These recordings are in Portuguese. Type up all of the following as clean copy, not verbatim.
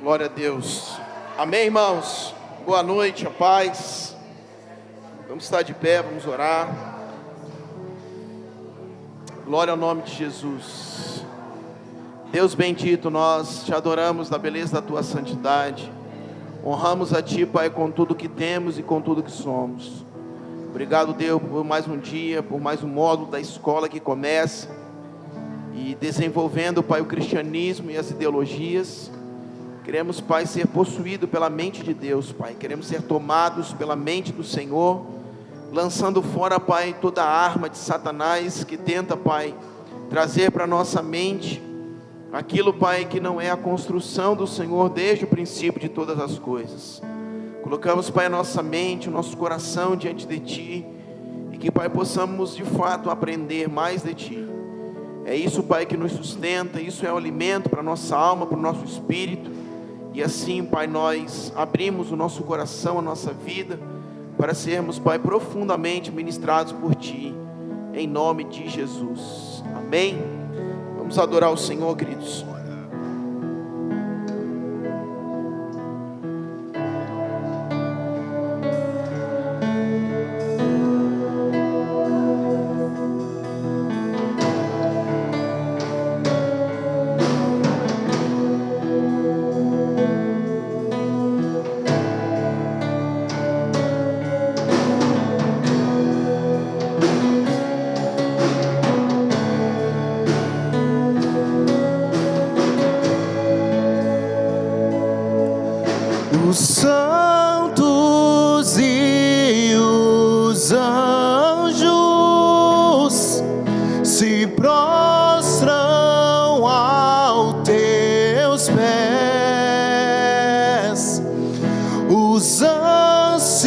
Glória a Deus. Amém, irmãos? Boa noite, a paz. Vamos estar de pé, vamos orar. Glória ao nome de Jesus. Deus bendito, nós te adoramos na beleza da tua santidade. Honramos a ti, Pai, com tudo que temos e com tudo que somos. Obrigado, Deus, por mais um dia, por mais um módulo da escola que começa e desenvolvendo, Pai, o cristianismo e as ideologias. Queremos, Pai, ser possuídos pela mente de Deus, Pai. Queremos ser tomados pela mente do Senhor, lançando fora, Pai, toda a arma de Satanás que tenta, Pai, trazer para a nossa mente aquilo, Pai, que não é a construção do Senhor desde o princípio de todas as coisas. Colocamos, Pai, a nossa mente, o nosso coração diante de Ti, e que, Pai, possamos de fato aprender mais de Ti. É isso, Pai, que nos sustenta, isso é o alimento para a nossa alma, para o nosso espírito. E assim, Pai, nós abrimos o nosso coração, a nossa vida, para sermos, Pai, profundamente ministrados por Ti, em nome de Jesus. Amém? Vamos adorar o Senhor, queridos. Os santos e os anjos se prostram aos teus pés, os anciãos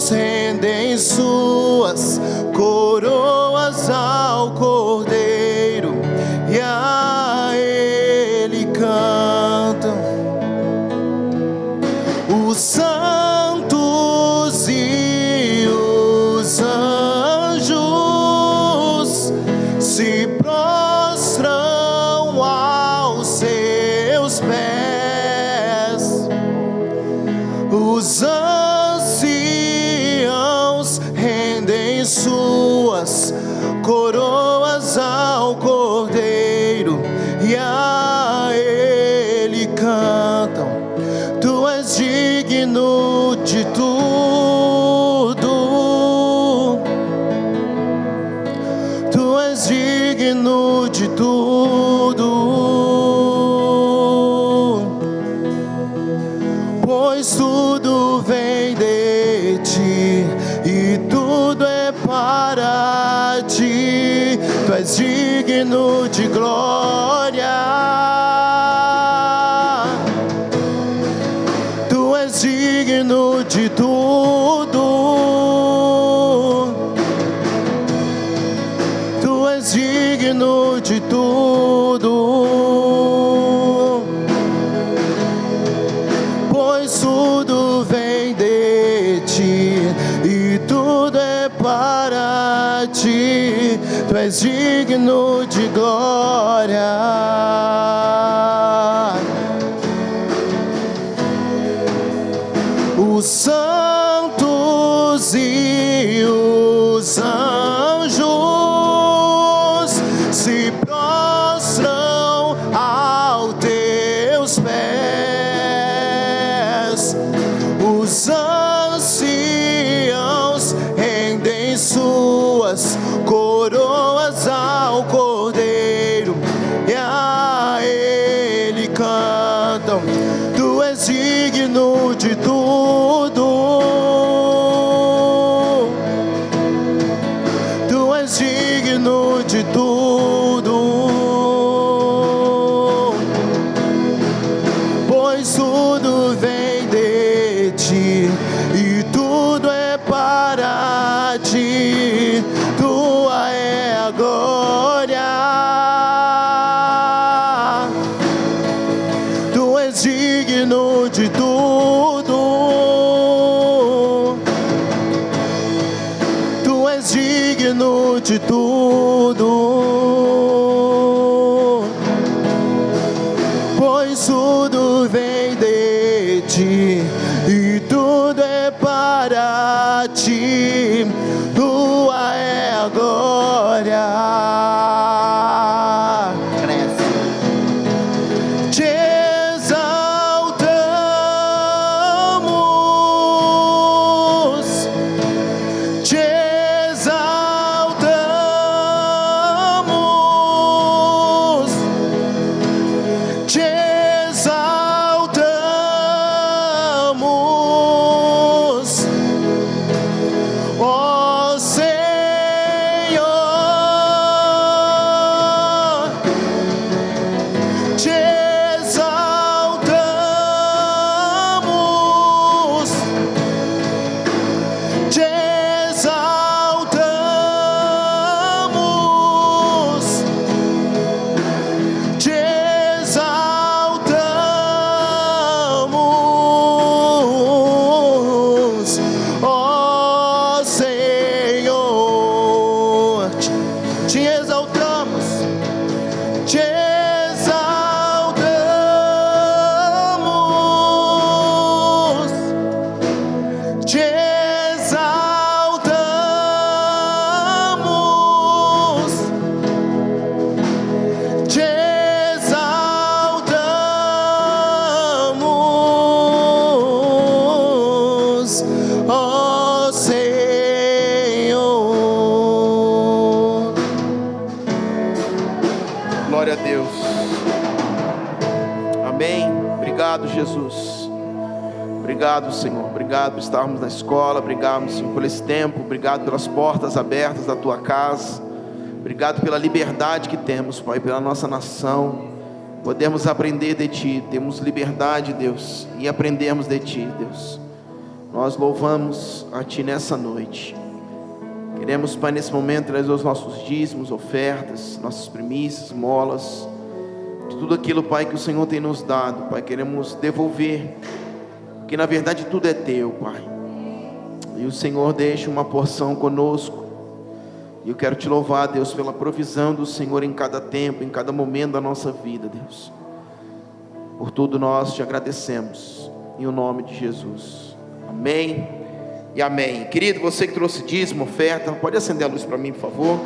rendem suas coroas ao Cordeiro e a Ele cantam. Os santos e os anjos se prostram aos seus pés, os anciãos rendem suas coroas ao Cordeiro e a Ele cantam. Tu és digno de tudo, Tu és digno de tudo, pois tudo vem de Ti e tudo é para Ti. Tu és digno de glória, digno de tudo, Tu és digno de tudo, pois tudo vem de Ti e tudo é para Ti. Tu és digno de glória. Os santos e os anjos se prostram aos teus pés, os anciãos rendem suas coroas ao Cordeiro e a Ele cantam. Tu és digno de tudo, Tu és digno de tudo, pois tudo vem de Ti e tudo é para Ti. Tua é a glória, Tu és digno de tudo, Tu és digno de tudo, pois o ti, tua é a glória. Cresce. Te exaltamos, te exaltamos, te exaltamos, ó Senhor, te exaltamos, te exaltamos, te exaltamos, ó Senhor, te exaltamos, te exaltamos, te exaltamos, te exaltamos, ó Senhor. Glória a Deus. Amém. Obrigado, Jesus. Obrigado, Senhor. Obrigado por estarmos na escola. Obrigado, Senhor, por esse tempo. Obrigado pelas portas abertas da tua casa. Obrigado pela liberdade que temos, Pai, pela nossa nação. Podemos aprender de Ti. Temos liberdade, Deus, e aprendemos de Ti, Deus. Nós louvamos a Ti nessa noite. Queremos, Pai, nesse momento trazer os nossos dízimos, ofertas, nossas primícias, molas, de tudo aquilo, Pai, que o Senhor tem nos dado, Pai. Queremos devolver, porque na verdade tudo é Teu, Pai. E o Senhor deixa uma porção conosco. E eu quero Te louvar, Deus, pela provisão do Senhor em cada tempo, em cada momento da nossa vida, Deus. Por tudo nós Te agradecemos, em o nome de Jesus. Amém e amém. Querido, você que trouxe dízimo, oferta, pode acender a luz para mim, por favor.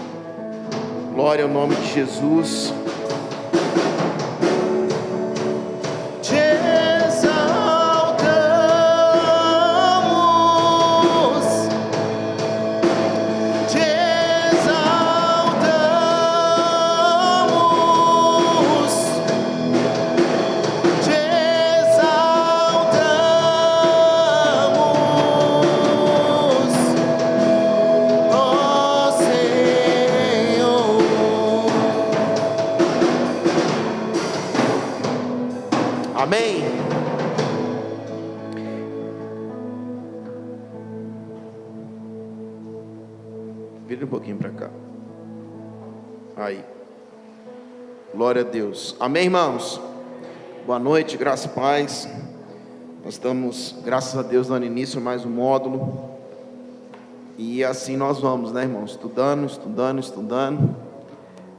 Glória ao nome de Jesus. Te exaltamos, te exaltamos, te exaltamos, ó Senhor. Amém. Vira um pouquinho para cá. Aí. Glória a Deus. Amém, irmãos. Boa noite, graça e paz. Nós estamos, graças a Deus, dando início a mais um módulo. E assim nós vamos, né, irmãos? Estudando, estudando, estudando.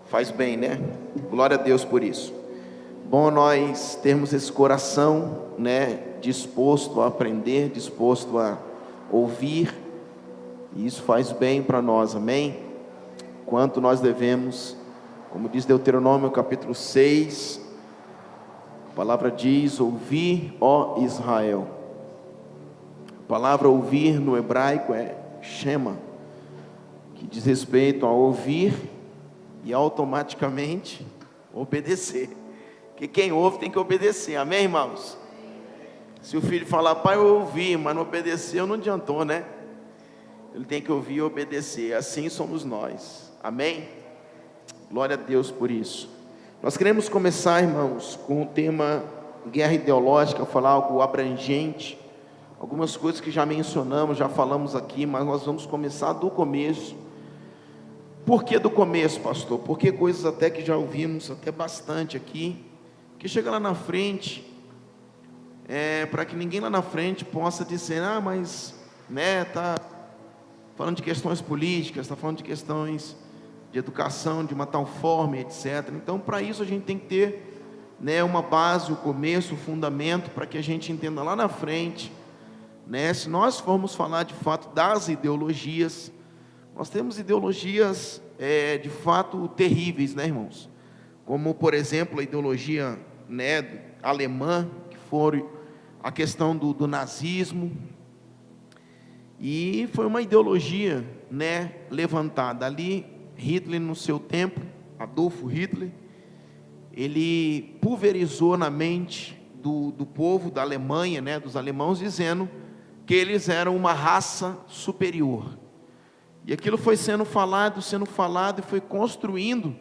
Faz bem, né? Glória a Deus por isso. Bom nós termos esse coração, né, disposto a aprender, disposto a ouvir, e isso faz bem para nós, amém? Quanto nós devemos, como diz Deuteronômio capítulo 6, a palavra diz: ouvi, ó Israel. A palavra ouvir no hebraico é shema, que diz respeito a ouvir e automaticamente obedecer. Que quem ouve tem que obedecer, amém, irmãos? Se o filho falar: pai, eu ouvi, mas não obedeceu, não adiantou, né? Ele tem que ouvir e obedecer. Assim somos nós, amém? Glória a Deus por isso. Nós queremos começar, irmãos, com o tema guerra ideológica, falar algo abrangente, algumas coisas que já mencionamos, já falamos aqui, mas nós vamos começar do começo. Por que do começo, pastor? Porque coisas até que já ouvimos até bastante aqui, que chega lá na frente, para que ninguém lá na frente possa dizer: ah, mas, né, tá falando de questões políticas, está falando de questões de educação, de uma tal forma, etc. Então, para isso a gente tem que ter, né, uma base, o começo, o fundamento, para que a gente entenda lá na frente, né? Se nós formos falar de fato das ideologias, nós temos ideologias de fato terríveis, né, irmãos? Como, por exemplo, a ideologia, né, alemã, que foi a questão do nazismo. E foi uma ideologia, né, levantada ali. Hitler, no seu tempo, Adolfo Hitler, ele pulverizou na mente do povo da Alemanha, né, dos alemãos, dizendo que eles eram uma raça superior. E aquilo foi sendo falado, e foi construindo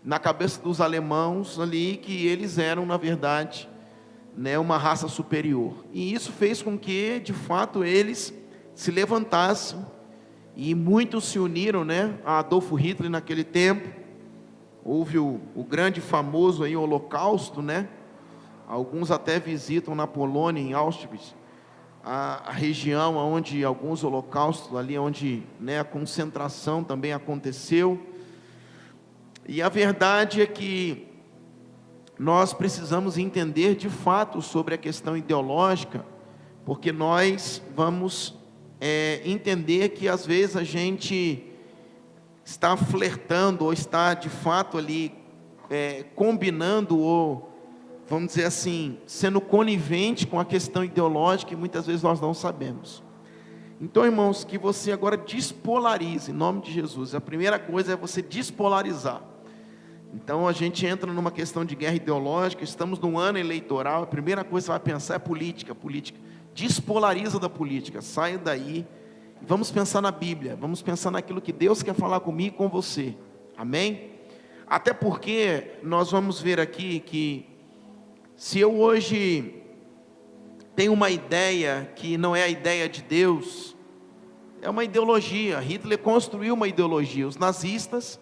na cabeça dos alemãos ali que eles eram, na verdade, né, uma raça superior. E isso fez com que, de fato, eles se levantassem, e muitos se uniram, né, a Adolfo Hitler naquele tempo. Houve o grande famoso aí Holocausto, né? Alguns até visitam na Polônia, em Auschwitz, a região onde alguns holocaustos ali, onde, né, a concentração também aconteceu. E a verdade é que nós precisamos entender de fato sobre a questão ideológica, porque nós vamos entender que às vezes a gente está flertando, ou está de fato ali combinando, ou vamos dizer assim, sendo conivente com a questão ideológica, e muitas vezes nós não sabemos. Então, irmãos, que você agora despolarize, em nome de Jesus. A primeira coisa é você despolarizar. Então a gente entra numa questão de guerra ideológica, estamos num ano eleitoral, a primeira coisa que você vai pensar é política. Despolariza da política, saia daí, e vamos pensar na Bíblia, vamos pensar naquilo que Deus quer falar comigo e com você, amém? Até porque nós vamos ver aqui que, se eu hoje tenho uma ideia que não é a ideia de Deus, é uma ideologia. Hitler construiu uma ideologia, os nazistas,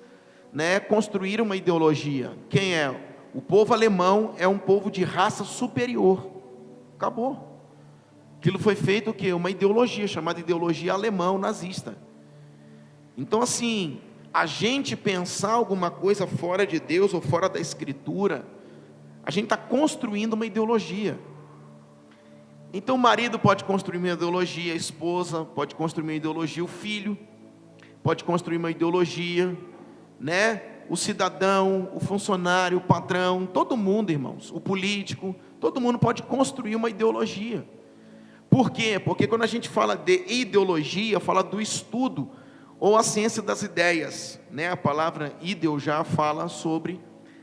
né, construíram uma ideologia. Quem é? O povo alemão é um povo de raça superior. Acabou. Aquilo foi feito o quê? Uma ideologia, chamada ideologia alemão nazista. Então assim, a gente pensar alguma coisa fora de Deus ou fora da Escritura, a gente está construindo uma ideologia. Então o marido pode construir uma ideologia, a esposa pode construir uma ideologia, o filho pode construir uma ideologia, né? O cidadão, o funcionário, o patrão, todo mundo, irmãos, o político, todo mundo pode construir uma ideologia. Por quê? Porque quando a gente fala de ideologia, fala do estudo ou a ciência das ideias, né? A palavra ideo já fala sobre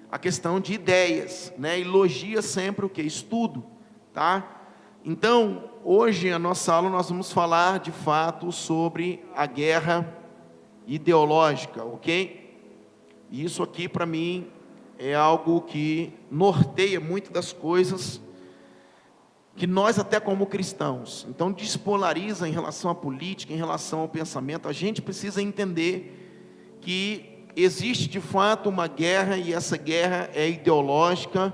a questão de ideias, né? E logia sempre o que? Estudo, tá? Então, hoje a nossa aula nós vamos falar de fato sobre a guerra ideológica, ok? E isso aqui para mim é algo que norteia muito das coisas que nós, até como cristãos, então despolariza em relação à política, em relação ao pensamento. A gente precisa entender que existe de fato uma guerra, e essa guerra é ideológica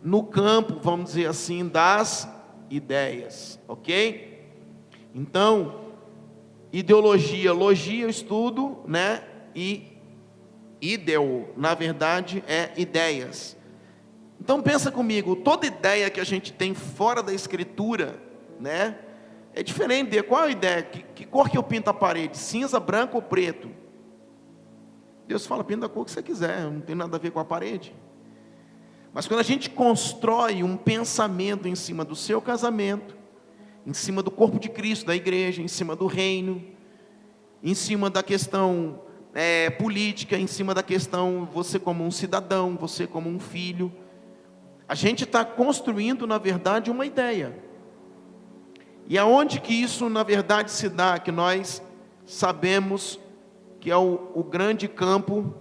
no campo, vamos dizer assim, das ideias, ok? Então, ideologia, logia, estudo, né? E ideo, na verdade, é ideias. Então pensa comigo, toda ideia que a gente tem fora da Escritura, né, é diferente de qual a ideia, que cor que eu pinto a parede, cinza, branco ou preto? Deus fala, pinta a cor que você quiser, não tem nada a ver com a parede. Mas quando a gente constrói um pensamento em cima do seu casamento, em cima do corpo de Cristo, da igreja, em cima do reino, em cima da questão política, em cima da questão você como um cidadão, você como um filho, a gente está construindo, na verdade, uma ideia. E aonde que isso, na verdade, se dá? Que nós sabemos que é o grande campo,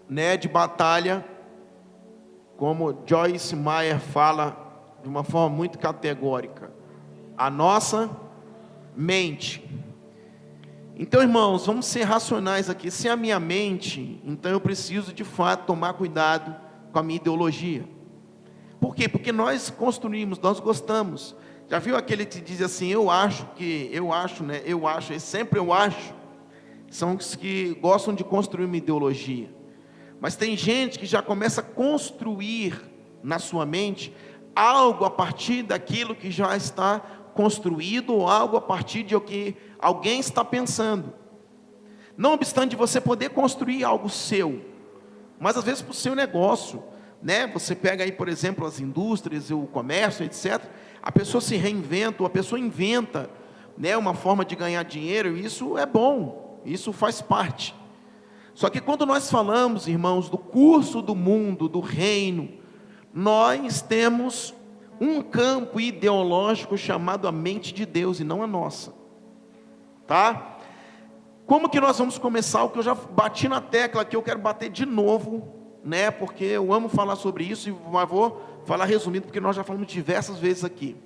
né, de batalha, como Joyce Meyer fala de uma forma muito categórica, a nossa mente. Então, irmãos, vamos ser racionais aqui. Se é a minha mente, então eu preciso de fato tomar cuidado com a minha ideologia. Por quê? Porque nós construímos, nós gostamos. Já viu aquele que diz assim, eu acho, e sempre eu acho? São os que gostam de construir uma ideologia. Mas tem gente que já começa a construir na sua mente algo a partir daquilo que já está construído ou algo a partir de o que alguém está pensando. Não obstante você poder construir algo seu, mas às vezes para o seu negócio, né? Você pega aí, por exemplo, as indústrias, o comércio, etc. A pessoa se reinventa, ou a pessoa inventa, né, uma forma de ganhar dinheiro, e isso é bom, isso faz parte. Só que quando nós falamos, irmãos, do curso do mundo, do reino, nós temos um campo ideológico chamado a mente de Deus e não a nossa, tá? Como que nós vamos começar? O que eu já bati na tecla aqui, eu quero bater de novo, né? Porque eu amo falar sobre isso, mas vou falar resumido, porque nós já falamos diversas vezes aqui.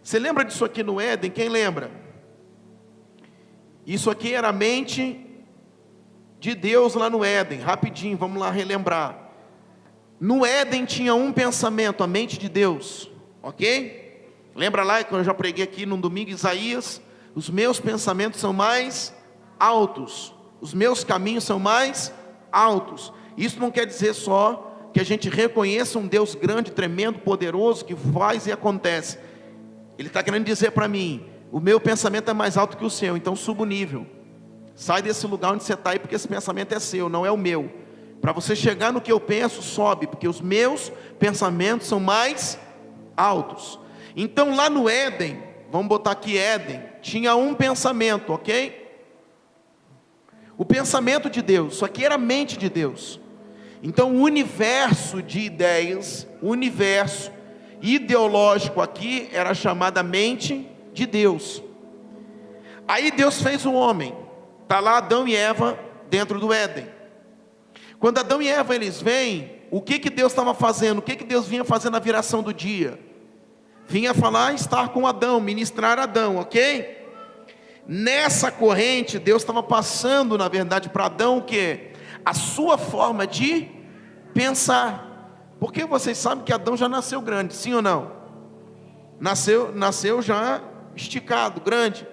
Você lembra disso aqui no Éden? Quem lembra? Isso aqui era a mente de Deus lá no Éden. Rapidinho, vamos lá relembrar. No Éden tinha um pensamento, a mente de Deus, ok? Lembra lá que eu já preguei aqui no domingo, Isaías: os meus pensamentos são mais altos, os meus caminhos são mais altos. Isso não quer dizer só que a gente reconheça um Deus grande, tremendo, poderoso, que faz e acontece. Ele está querendo dizer para mim: o meu pensamento é mais alto que o seu, então suba o nível. Sai desse lugar onde você está aí, porque esse pensamento é seu, não é o meu. Para você chegar no que eu penso, sobe, porque os meus pensamentos são mais altos. Então lá no Éden, vamos botar aqui Éden, tinha um pensamento, ok? O pensamento de Deus, isso aqui era a mente de Deus. Então o universo de ideias, o universo ideológico aqui era chamada mente de Deus. Aí Deus fez o homem, está lá Adão e Eva dentro do Éden. Quando Adão e Eva eles vêm, o que Deus estava fazendo? O que Deus vinha fazendo na viração do dia? Vinha falar, estar com Adão, ministrar Adão, ok? Nessa corrente, Deus estava passando, na verdade, para Adão o quê? A sua forma de pensar. Porque vocês sabem que Adão já nasceu grande, sim ou não? Nasceu já esticado, grande.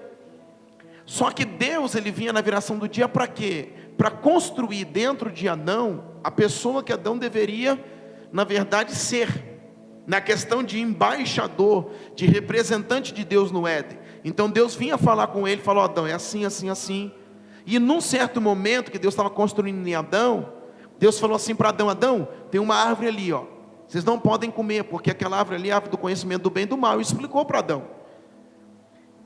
Só que Deus, ele vinha na viração do dia para quê? Para construir dentro de Adão a pessoa que Adão deveria, na verdade, ser. Na questão de embaixador, de representante de Deus no Éden. Então Deus vinha falar com ele, falou: Adão, é assim, assim, assim. E num certo momento que Deus estava construindo em Adão, Deus falou assim para Adão: Adão, tem uma árvore ali, ó. Vocês não podem comer, porque aquela árvore ali é a árvore do conhecimento do bem e do mal. E explicou para Adão.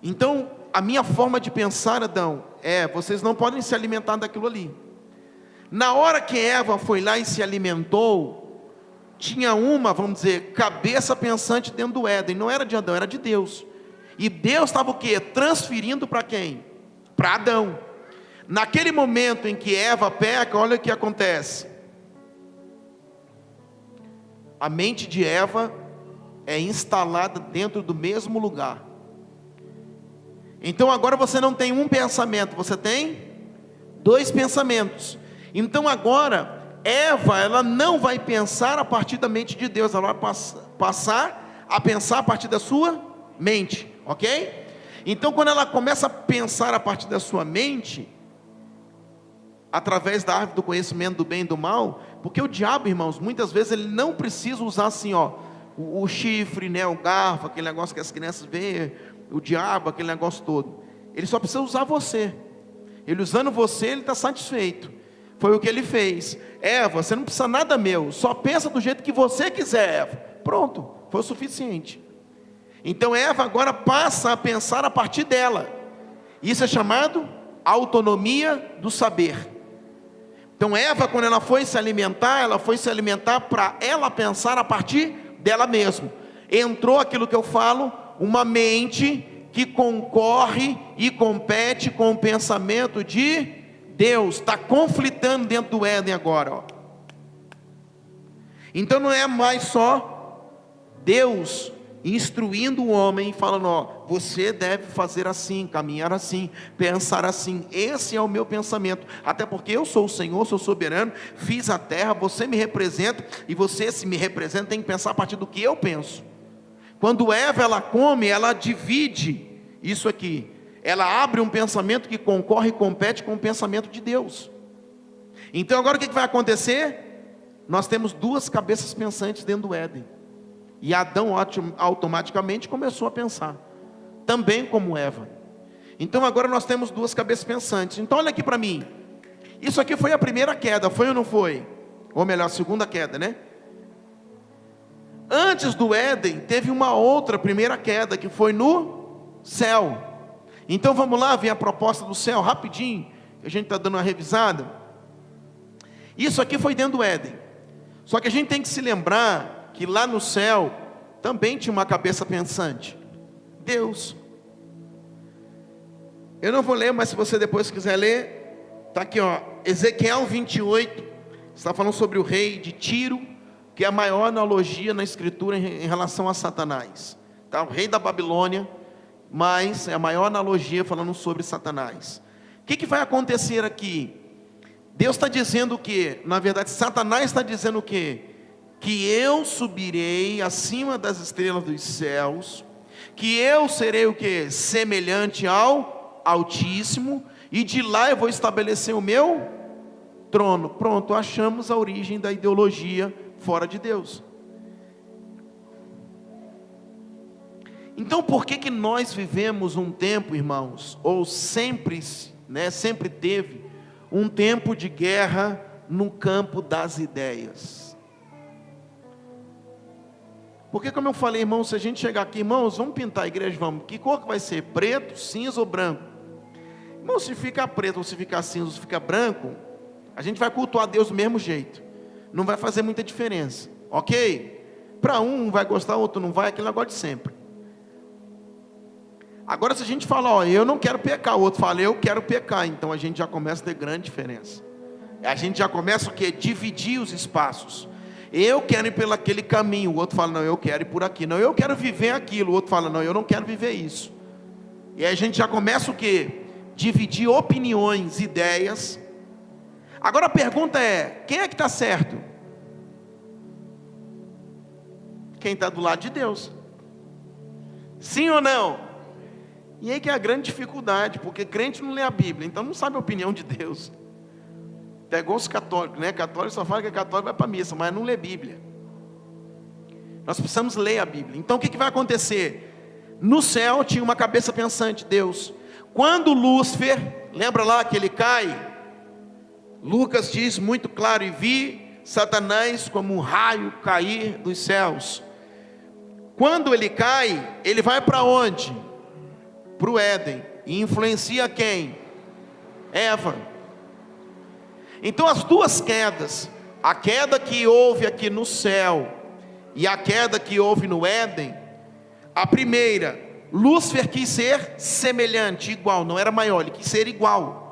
Então, a minha forma de pensar, Adão, vocês não podem se alimentar daquilo ali. Na hora que Eva foi lá e se alimentou, tinha uma, vamos dizer, cabeça pensante dentro do Éden. Não era de Adão, era de Deus. E Deus estava o quê? Transferindo para quem? Para Adão. Naquele momento em que Eva peca, olha o que acontece. A mente de Eva é instalada dentro do mesmo lugar. Então agora você não tem um pensamento, você tem dois pensamentos. Então agora Eva, ela não vai pensar a partir da mente de Deus, ela vai passar a pensar a partir da sua mente, ok? Então quando ela começa a pensar a partir da sua mente, através da árvore do conhecimento do bem e do mal, porque o diabo, irmãos, muitas vezes ele não precisa usar assim, ó, o chifre, né, o garfo, aquele negócio que as crianças veem, o diabo, aquele negócio todo. Ele só precisa usar você. Ele usando você, ele está satisfeito. Foi o que ele fez. Eva, você não precisa nada meu, só pensa do jeito que você quiser, Eva. Pronto, foi o suficiente. Então Eva agora passa a pensar a partir dela. Isso é chamado autonomia do saber. Então Eva, quando ela foi se alimentar para ela pensar a partir dela mesma. Entrou aquilo que eu falo, uma mente que concorre e compete com o pensamento de Deus. Está conflitando dentro do Éden agora, ó. Então não é mais só Deus instruindo o homem, falando: ó, você deve fazer assim, caminhar assim, pensar assim. Esse é o meu pensamento, até porque eu sou o Senhor, sou soberano, fiz a terra, você me representa, e você, se me representa, tem que pensar a partir do que eu penso. Quando Eva, ela come, ela divide isso aqui, ela abre um pensamento que concorre e compete com o pensamento de Deus. Então agora o que vai acontecer? Nós temos duas cabeças pensantes dentro do Éden. E Adão automaticamente começou a pensar: também como Eva. Então agora nós temos duas cabeças pensantes. Então olha aqui para mim. Isso aqui foi a primeira queda, foi ou não foi? Ou melhor, a segunda queda, né? Antes do Éden, teve uma outra primeira queda, que foi no céu. Então vamos lá ver a proposta do céu, rapidinho. A gente está dando uma revisada. Isso aqui foi dentro do Éden. Só que a gente tem que se lembrar que lá no céu também tinha uma cabeça pensante. Deus. Eu não vou ler, mas se você depois quiser ler, está aqui, ó, Ezequiel 28, está falando sobre o rei de Tiro, que é a maior analogia na escritura em relação a Satanás. Tá? O rei da Babilônia, mas é a maior analogia falando sobre Satanás. O que vai acontecer aqui? Deus está dizendo o quê? Na verdade, Satanás está dizendo o quê? Que eu subirei acima das estrelas dos céus, que eu serei o quê? Semelhante ao Altíssimo, e de lá eu vou estabelecer o meu trono. Pronto, achamos a origem da ideologia fora de Deus. Então por que nós vivemos um tempo, irmãos, ou sempre, sempre teve um tempo de guerra no campo das ideias? Porque como eu falei, irmãos, se a gente chegar aqui, irmãos, vamos pintar a igreja, vamos, que cor que vai ser? Preto, cinza ou branco? Irmão, se ficar preto, ou se ficar cinza, ou se ficar branco, a gente vai cultuar Deus do mesmo jeito. Não vai fazer muita diferença, ok? Para um vai gostar, outro não vai, aquele negócio de sempre. Agora se a gente falar, ó, eu não quero pecar, o outro fala, eu quero pecar, então a gente já começa a ter grande diferença. A gente já começa o quê? Dividir os espaços. Eu quero ir pelo aquele caminho, o outro fala, não, eu quero ir por aqui. Não, eu quero viver aquilo, o outro fala, não, eu não quero viver isso. E aí a gente já começa o quê? Dividir opiniões, ideias. Agora a pergunta é, quem é que está certo? Quem está do lado de Deus. Sim ou não? E aí que é a grande dificuldade, porque crente não lê a Bíblia, então não sabe a opinião de Deus. É igual os católicos, né? Católico só fala que é católico, vai para a missa, mas não lê Bíblia. Nós precisamos ler a Bíblia. Então o que vai acontecer? No céu tinha uma cabeça pensante, Deus. Quando Lúcifer, lembra lá que ele cai? Lucas diz muito claro, e vi Satanás como um raio cair dos céus. Quando ele cai, ele vai para onde? Para o Éden. E influencia quem? Eva. Então as duas quedas, a queda que houve aqui no céu e a queda que houve no Éden, a primeira, Lúcifer quis ser semelhante, igual, não era maior, ele quis ser igual.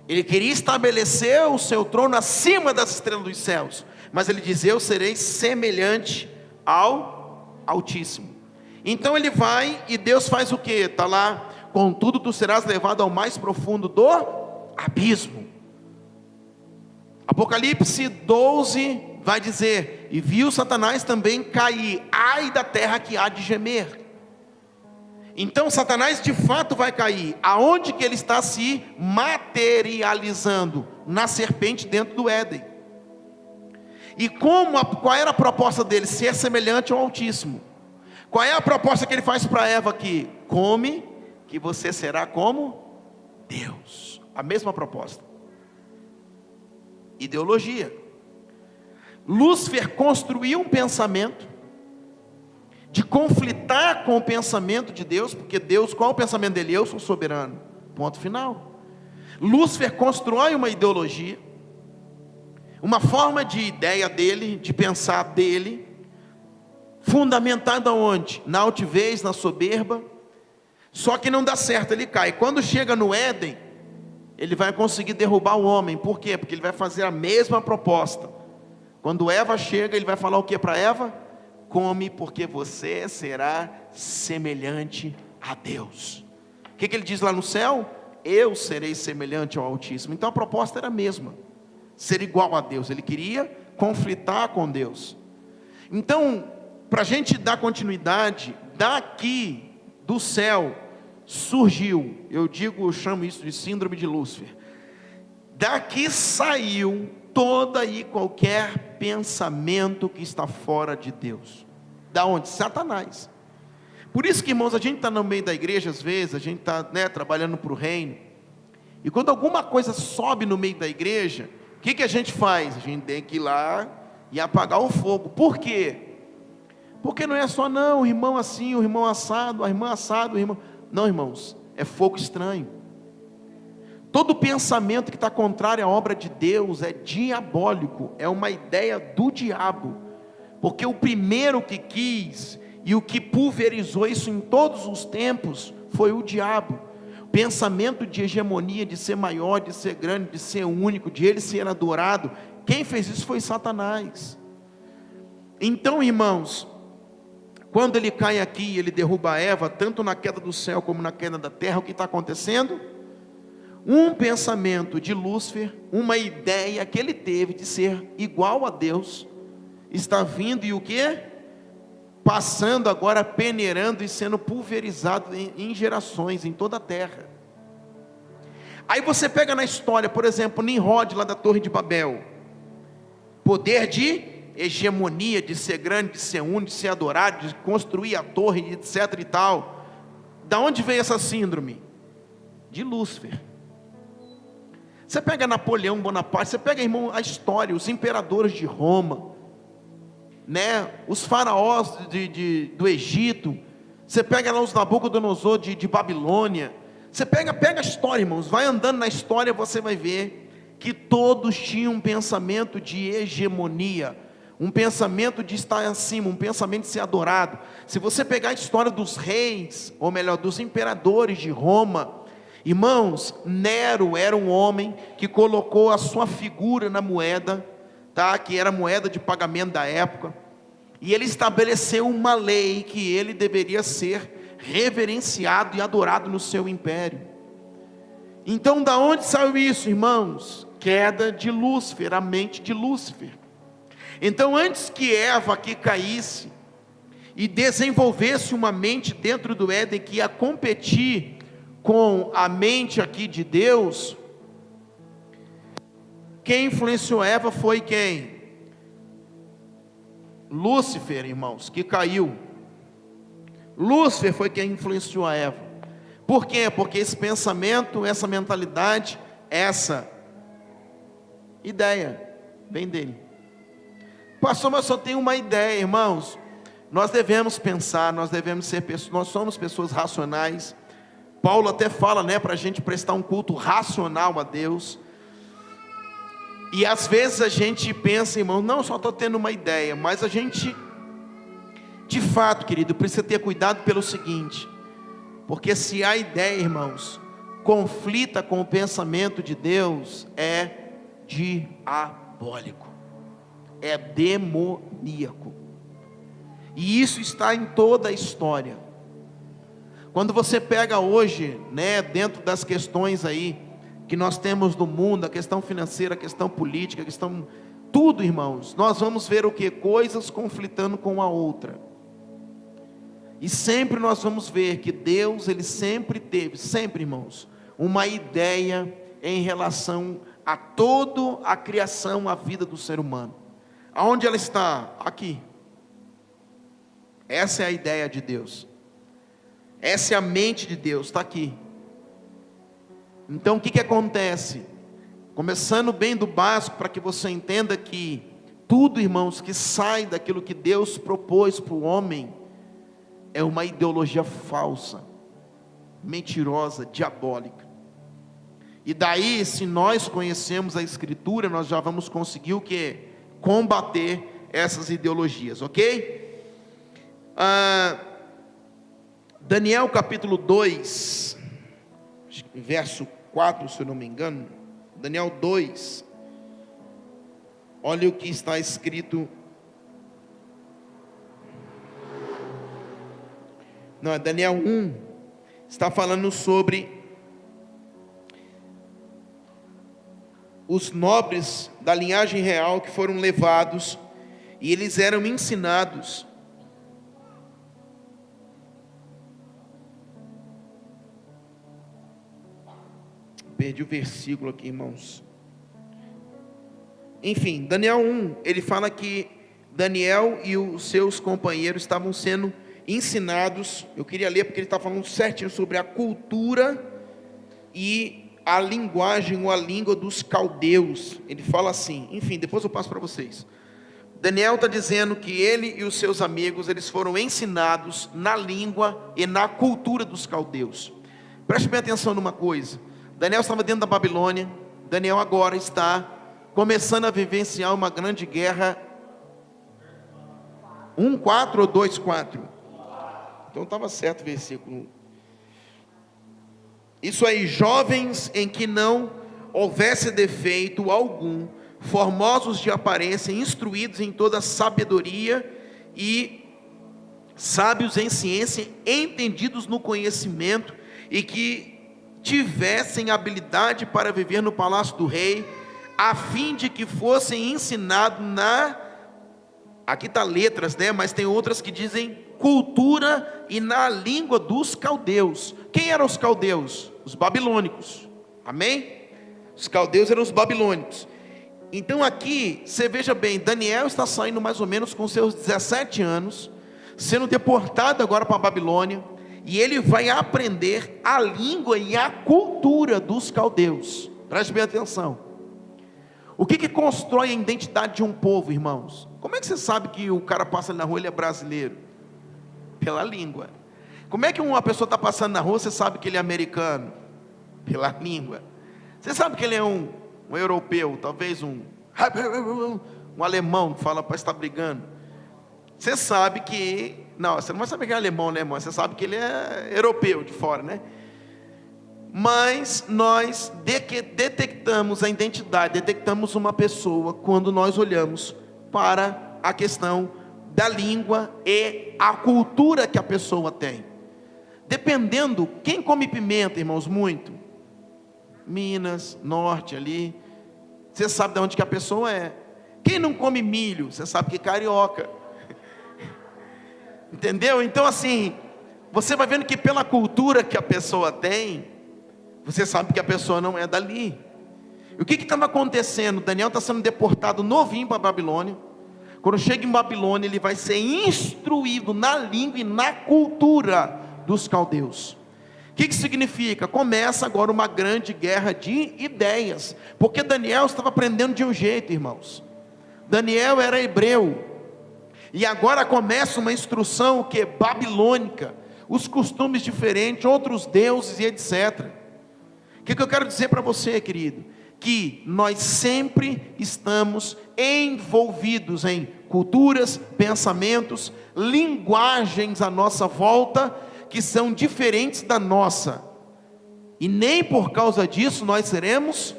Ele queria estabelecer o seu trono acima das estrelas dos céus, mas ele diz, eu serei semelhante ao Altíssimo. Então ele vai e Deus faz o que? Está lá, contudo tu serás levado ao mais profundo do abismo. Apocalipse 12 vai dizer, e viu Satanás também cair, ai da terra que há de gemer. Então Satanás de fato vai cair. Aonde que ele está se materializando? Na serpente dentro do Éden. E qual era a proposta dele? Ser semelhante ao Altíssimo. Qual é a proposta que ele faz para Eva aqui? Come, que você será como Deus. A mesma proposta. Ideologia. Lúcifer construiu um pensamento de conflitar com o pensamento de Deus, porque Deus, qual é o pensamento dele? Eu sou soberano, ponto final. Lúcifer constrói uma ideologia, uma forma de ideia dele, de pensar dele, fundamentada onde? Na altivez, na soberba, só que não dá certo, ele cai. Quando chega no Éden, ele vai conseguir derrubar o homem, por quê? Porque ele vai fazer a mesma proposta. Quando Eva chega, ele vai falar o que para Eva? Come, porque você será semelhante a Deus. O que ele diz lá no céu? Eu serei semelhante ao Altíssimo. Então a proposta era a mesma, ser igual a Deus. Ele queria conflitar com Deus. Então, para a gente dar continuidade, daqui do céu surgiu, eu chamo isso de síndrome de Lúcifer. Daqui saiu toda e qualquer pensamento que está fora de Deus. Da onde? Satanás. Por isso que, irmãos, a gente está no meio da igreja, às vezes, a gente está, né, trabalhando para o reino, e quando alguma coisa sobe no meio da igreja, o que a gente faz? A gente tem que ir lá e apagar o fogo. Por quê? Porque não é só, não, o irmão assim, o irmão assado, a irmã assado, o irmão... Não, irmãos, é fogo estranho. Todo pensamento que está contrário à obra de Deus é diabólico, é uma ideia do diabo, porque o primeiro que quis e o que pulverizou isso em todos os tempos foi o diabo. Pensamento de hegemonia, de ser maior, de ser grande, de ser único, de ele ser adorado, quem fez isso foi Satanás. Então, irmãos, quando ele cai aqui, ele derruba Eva, tanto na queda do céu como na queda da terra, o que está acontecendo? Um pensamento de Lúcifer, uma ideia que ele teve de ser igual a Deus, está vindo e o que? Passando agora, peneirando e sendo pulverizado em gerações, em toda a terra. Aí você pega na história, por exemplo, Nimrod lá da Torre de Babel, poder de hegemonia, de ser grande, de ser único, de ser adorado, de construir a torre, etc e tal. Da onde veio essa síndrome? De Lúcifer. Você pega Napoleão Bonaparte, você pega, irmão, a história, os imperadores de Roma, né, os faraós do Egito, você pega lá os Nabucodonosor de Babilônia, você pega a história, irmãos, vai andando na história, você vai ver que todos tinham um pensamento de hegemonia, um pensamento de estar acima, um pensamento de ser adorado. Se você pegar a história dos reis, ou melhor, dos imperadores de Roma, irmãos, Nero era um homem que colocou a sua figura na moeda, tá? Que era a moeda de pagamento da época, e ele estabeleceu uma lei que ele deveria ser reverenciado e adorado no seu império. Então, da onde saiu isso, irmãos? Queda de Lúcifer, a mente de Lúcifer. Então, antes que Eva aqui caísse e desenvolvesse uma mente dentro do Éden que ia competir com a mente aqui de Deus, quem influenciou Eva foi quem? Lúcifer, irmãos, que caiu. Lúcifer foi quem influenciou a Eva. Por quê? Porque esse pensamento, essa mentalidade, essa ideia vem dele. Pastor, mas só tem uma ideia, irmãos. Nós devemos pensar, nós devemos ser pessoas, nós somos pessoas racionais. Paulo até fala, né, para a gente prestar um culto racional a Deus. E às vezes a gente pensa, irmão, não, só estou tendo uma ideia, mas a gente, de fato, querido, precisa ter cuidado pelo seguinte, porque se a ideia, irmãos, conflita com o pensamento de Deus, é diabólico, é demoníaco, e isso está em toda a história. Quando você pega hoje, né, dentro das questões aí, que nós temos no mundo, a questão financeira, a questão política, a questão, tudo, irmãos, nós vamos ver o que? Coisas conflitando com a outra, e sempre nós vamos ver que Deus, Ele sempre teve, sempre, irmãos, uma ideia em relação a toda a criação, a vida do ser humano. Aonde ela está? Aqui. Essa é a ideia de Deus, essa é a mente de Deus, está aqui. Então o que acontece? Começando bem do básico, para que você entenda que tudo, irmãos, que sai daquilo que Deus propôs para o homem, é uma ideologia falsa, mentirosa, diabólica. E daí, se nós conhecemos a Escritura, nós já vamos conseguir o quê? Combater essas ideologias, ok? Daniel capítulo 2, verso 4, se eu não me engano, Daniel 2, olha o que está escrito, não, é Daniel 1, está falando sobre os nobres da linhagem real que foram levados, e eles eram ensinados, perdi o versículo aqui, irmãos. Enfim, Daniel 1, ele fala que Daniel e os seus companheiros estavam sendo ensinados. Eu queria ler porque ele está falando certinho sobre a cultura e a linguagem ou a língua dos caldeus. Ele fala assim, enfim, depois eu passo para vocês. Daniel está dizendo que ele e os seus amigos, eles foram ensinados na língua e na cultura dos caldeus. Preste bem atenção numa coisa. Daniel estava dentro da Babilônia. Daniel agora está começando a vivenciar uma grande guerra. 1:4 ou 2:4? Então estava certo o versículo. Isso aí, jovens em que não houvesse defeito algum, formosos de aparência, instruídos em toda sabedoria e sábios em ciência, entendidos no conhecimento, e que tivessem habilidade para viver no palácio do rei, a fim de que fossem ensinados aqui está letras, né? Mas tem outras que dizem cultura e na língua dos caldeus. Quem eram os caldeus? Os babilônicos, amém? Os caldeus eram os babilônicos. Então aqui, você veja bem, Daniel está saindo mais ou menos com seus 17 anos, sendo deportado agora para a Babilônia, e ele vai aprender a língua e a cultura dos caldeus. Preste bem atenção. O que constrói a identidade de um povo, irmãos? Como é que você sabe que o cara passa na rua, ele é brasileiro? Pela língua. Como é que uma pessoa está passando na rua, você sabe que ele é americano? Pela língua. Você sabe que ele é um europeu, talvez um alemão que fala para estar brigando. Você sabe que... Não, você não vai saber que é alemão, né, irmão? Você sabe que ele é europeu, de fora, né? Mas nós detectamos a identidade, detectamos uma pessoa quando nós olhamos para a questão da língua e a cultura que a pessoa tem. Dependendo, quem come pimenta, irmãos, muito? Minas, norte ali, você sabe de onde que a pessoa é. Quem não come milho, você sabe que é carioca. Entendeu? Então assim, você vai vendo que pela cultura que a pessoa tem, você sabe que a pessoa não é dali. E o que estava acontecendo? Daniel está sendo deportado novinho para a Babilônia. Quando chega em Babilônia, ele vai ser instruído na língua e na cultura dos caldeus. O que significa? Começa agora uma grande guerra de ideias, porque Daniel estava aprendendo de um jeito, irmãos. Daniel era hebreu, e agora começa uma instrução que é babilônica, os costumes diferentes, outros deuses e etc. O que eu quero dizer para você, querido? Que nós sempre estamos envolvidos em culturas, pensamentos, linguagens à nossa volta, que são diferentes da nossa, e nem por causa disso nós seremos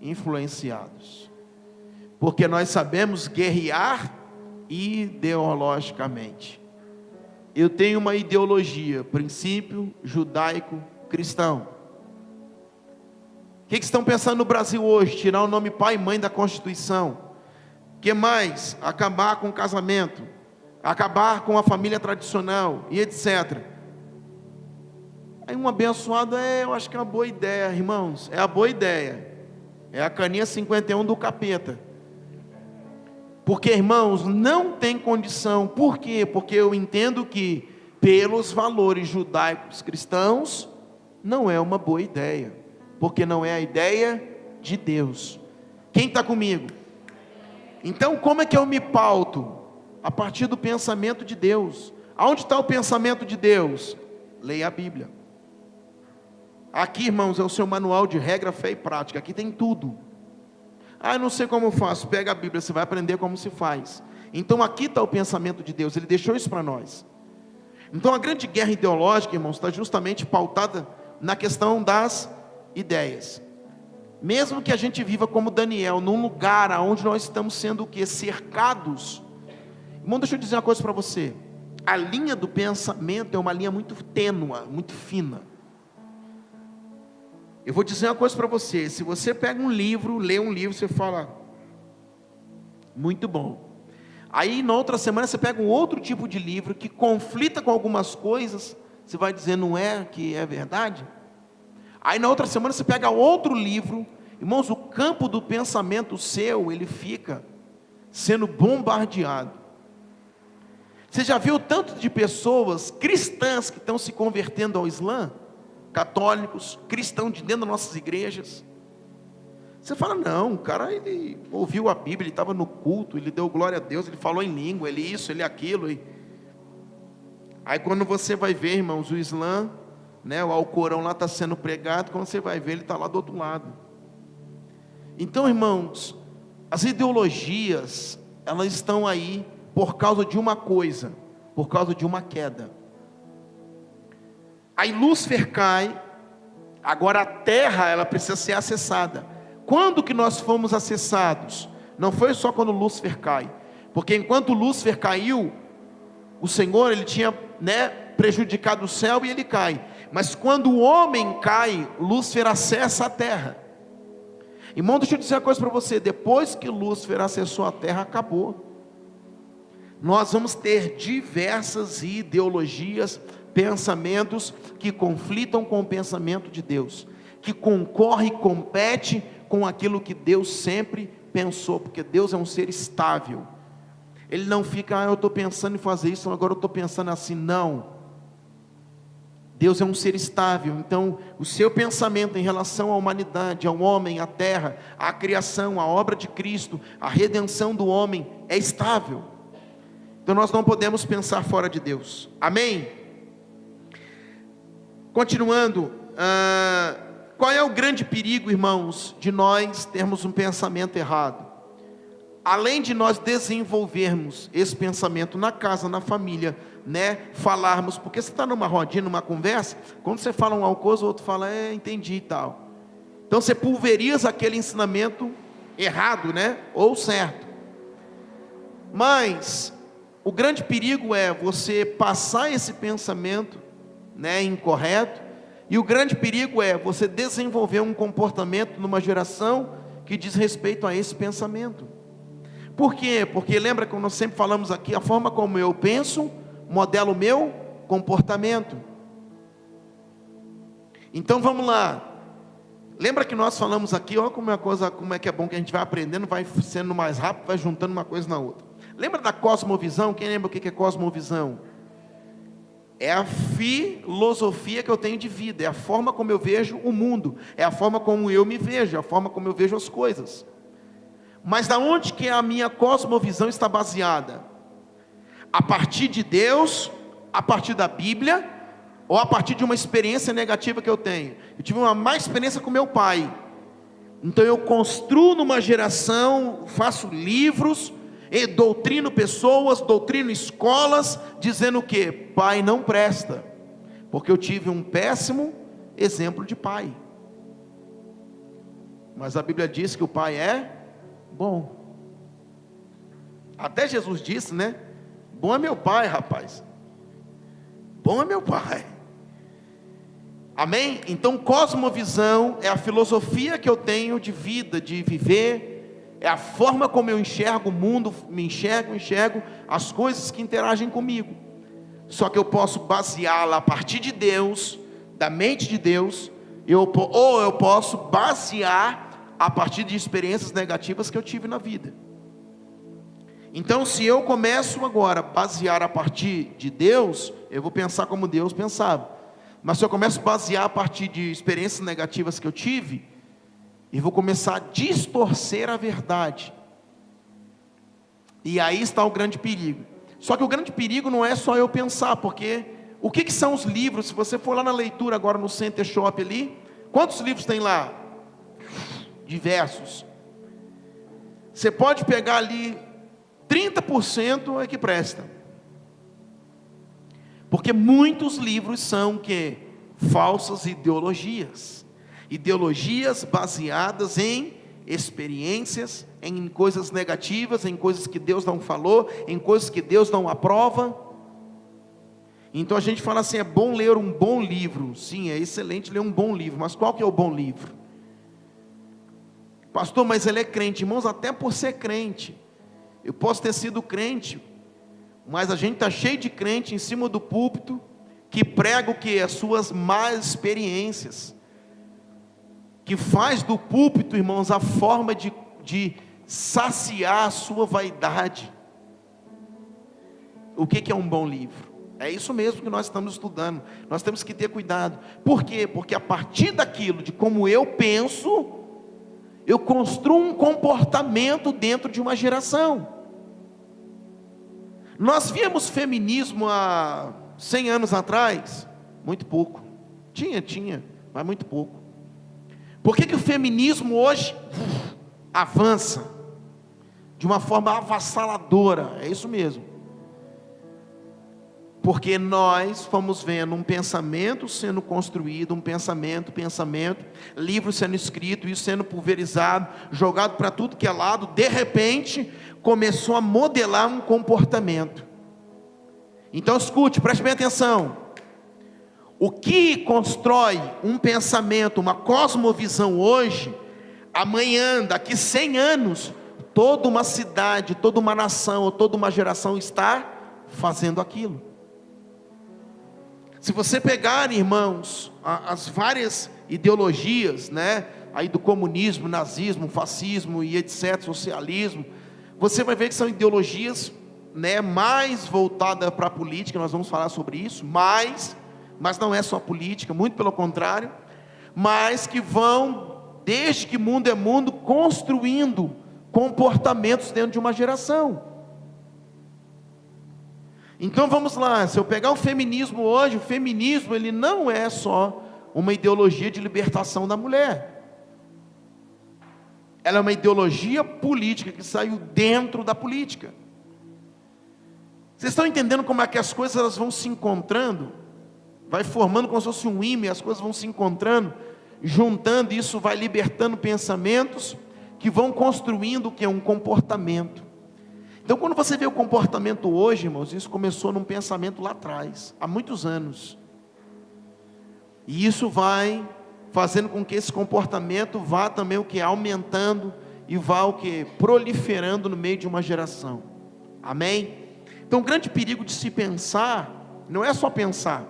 influenciados, porque nós sabemos guerrear ideologicamente. Eu tenho uma ideologia, princípio judaico cristão. O que estão pensando no Brasil hoje? Tirar o nome pai e mãe da Constituição. O que mais? Acabar com o casamento, acabar com a família tradicional e etc. Aí um abençoado, eu acho que é uma boa ideia, irmãos, é a boa ideia, é a caninha 51 do capeta, porque irmãos, não tem condição. Por quê? Porque eu entendo que pelos valores judaicos cristãos, não é uma boa ideia, porque não é a ideia de Deus. Quem está comigo? Então como é que eu me pauto? A partir do pensamento de Deus. Aonde está o pensamento de Deus? Leia a Bíblia. Aqui, irmãos, é o seu manual de regra, fé e prática. Aqui tem tudo. Eu não sei como eu faço. Pega a Bíblia, você vai aprender como se faz. Então aqui está o pensamento de Deus. Ele deixou isso para nós. Então a grande guerra ideológica, irmãos, está justamente pautada na questão das ideias. Mesmo que a gente viva como Daniel, num lugar onde nós estamos sendo o quê? Cercados. Irmão, deixa eu dizer uma coisa para você. A linha do pensamento é uma linha muito tênua, muito fina. Eu vou dizer uma coisa para você. Se você pega um livro, lê um livro, você fala, muito bom. Aí na outra semana você pega um outro tipo de livro que conflita com algumas coisas, você vai dizer, não é que é verdade? Aí na outra semana você pega outro livro, irmãos, o campo do pensamento seu, ele fica sendo bombardeado. Você já viu tanto de pessoas cristãs que estão se convertendo ao Islã? Católicos, cristãos de dentro das nossas igrejas. Você fala, não, o cara, ele ouviu a Bíblia, ele estava no culto, ele deu glória a Deus, ele falou em língua, ele isso, ele aquilo. Aí quando você vai ver, irmãos, o Islã, né, o Alcorão lá está sendo pregado, quando você vai ver, ele está lá do outro lado. Então, irmãos, as ideologias, elas estão aí por causa de uma coisa, por causa de uma queda. Aí Lúcifer cai, agora a terra, ela precisa ser acessada. Quando que nós fomos acessados? Não foi só quando Lúcifer cai, porque enquanto Lúcifer caiu, o Senhor, ele tinha, né, prejudicado o céu e ele cai. Mas quando o homem cai, Lúcifer acessa a terra. Irmão, deixa eu dizer uma coisa para você, depois que Lúcifer acessou a terra, acabou. Nós vamos ter diversas ideologias, pensamentos que conflitam com o pensamento de Deus, que concorre e compete com aquilo que Deus sempre pensou, porque Deus é um ser estável. Ele não fica, eu estou pensando em fazer isso, agora eu estou pensando assim, não. Deus é um ser estável, então o seu pensamento em relação à humanidade, ao homem, à terra, à criação, à obra de Cristo, à redenção do homem, é estável. Então nós não podemos pensar fora de Deus, amém? Continuando, qual é o grande perigo, irmãos, de nós termos um pensamento errado? Além de nós desenvolvermos esse pensamento na casa, na família, né, falarmos, porque você está numa rodinha, numa conversa, quando você fala uma coisa, o outro fala, entendi e tal. Então você pulveriza aquele ensinamento errado, né, ou certo. Mas o grande perigo é você passar esse pensamento, né, incorreto, e o grande perigo é você desenvolver um comportamento numa geração que diz respeito a esse pensamento. Por quê? Porque lembra que nós sempre falamos aqui, a forma como eu penso, modela o meu comportamento. Então vamos lá. Lembra que nós falamos aqui, olha como é que é bom que a gente vai aprendendo, vai sendo mais rápido, vai juntando uma coisa na outra. Lembra da cosmovisão? Quem lembra o que é cosmovisão? É a filosofia que eu tenho de vida, é a forma como eu vejo o mundo, é a forma como eu me vejo, é a forma como eu vejo as coisas. Mas da onde que a minha cosmovisão está baseada? A partir de Deus, a partir da Bíblia, ou a partir de uma experiência negativa que eu tenho? Eu tive uma má experiência com meu pai, então eu construo numa geração, faço livros, e doutrino pessoas, doutrino escolas, dizendo o que? Pai não presta, porque eu tive um péssimo exemplo de pai. Mas a Bíblia diz que o pai é bom. Até Jesus disse, né? Bom é meu pai, rapaz. Bom é meu pai. Amém? Então cosmovisão é a filosofia que eu tenho de vida, de viver, é a forma como eu enxergo o mundo, enxergo as coisas que interagem comigo. Só que eu posso baseá-la a partir de Deus, da mente de Deus, ou eu posso basear a partir de experiências negativas que eu tive na vida. Então se eu começo agora a basear a partir de Deus, eu vou pensar como Deus pensava. Mas se eu começo a basear a partir de experiências negativas que eu tive, eu vou começar a distorcer a verdade. E aí está o grande perigo. Só que o grande perigo não é só eu pensar, porque o que são os livros? Se você for lá na leitura agora no Center Shop ali, quantos livros tem lá? Diversos. Você pode pegar ali 30% é que presta. Porque muitos livros são que falsas ideologias. Ideologias baseadas em experiências, em coisas negativas, em coisas que Deus não falou, em coisas que Deus não aprova. Então a gente fala assim, é bom ler um bom livro. Sim, é excelente ler um bom livro, mas qual que é o bom livro? Pastor, mas ele é crente. Irmãos, até por ser crente, eu posso ter sido crente, mas a gente está cheio de crente em cima do púlpito, que prega o que? As suas más experiências, que faz do púlpito, irmãos, a forma de saciar a sua vaidade. o que é um bom livro. É isso mesmo que nós estamos estudando. Nós temos que ter cuidado. Por quê? Porque a partir daquilo, de como eu penso, eu construo um comportamento dentro de uma geração. Nós víamos feminismo há 100 anos atrás? Muito pouco. Tinha, mas muito pouco. Por que o feminismo hoje avança de uma forma avassaladora? É isso mesmo. Porque nós fomos vendo um pensamento sendo construído, um pensamento, livro sendo escrito, isso sendo pulverizado, jogado para tudo que é lado, de repente, começou a modelar um comportamento. Então escute, preste bem atenção. O que constrói um pensamento, uma cosmovisão hoje, amanhã, daqui 100 anos, toda uma cidade, toda uma nação, ou toda uma geração está fazendo aquilo. Se você pegar, irmãos, as várias ideologias, né, aí do comunismo, nazismo, fascismo e etc, socialismo, você vai ver que são ideologias, né, mais voltadas para a política. Nós vamos falar sobre isso, mas não é só política, muito pelo contrário, mas que vão, desde que mundo é mundo, construindo comportamentos dentro de uma geração. Então vamos lá, se eu pegar o feminismo hoje, o feminismo ele não é só uma ideologia de libertação da mulher. Ela é uma ideologia política que saiu dentro da política. Vocês estão entendendo como é que as coisas elas vão se encontrando? Vai formando como se fosse um ímã, as coisas vão se encontrando, juntando, e isso vai libertando pensamentos que vão construindo o que é um comportamento. Então quando você vê o comportamento hoje, irmãos, isso começou num pensamento lá atrás, há muitos anos. E isso vai fazendo com que esse comportamento vá também o que? Aumentando e vá o que? Proliferando no meio de uma geração. Amém? Então o grande perigo de se pensar, não é só pensar.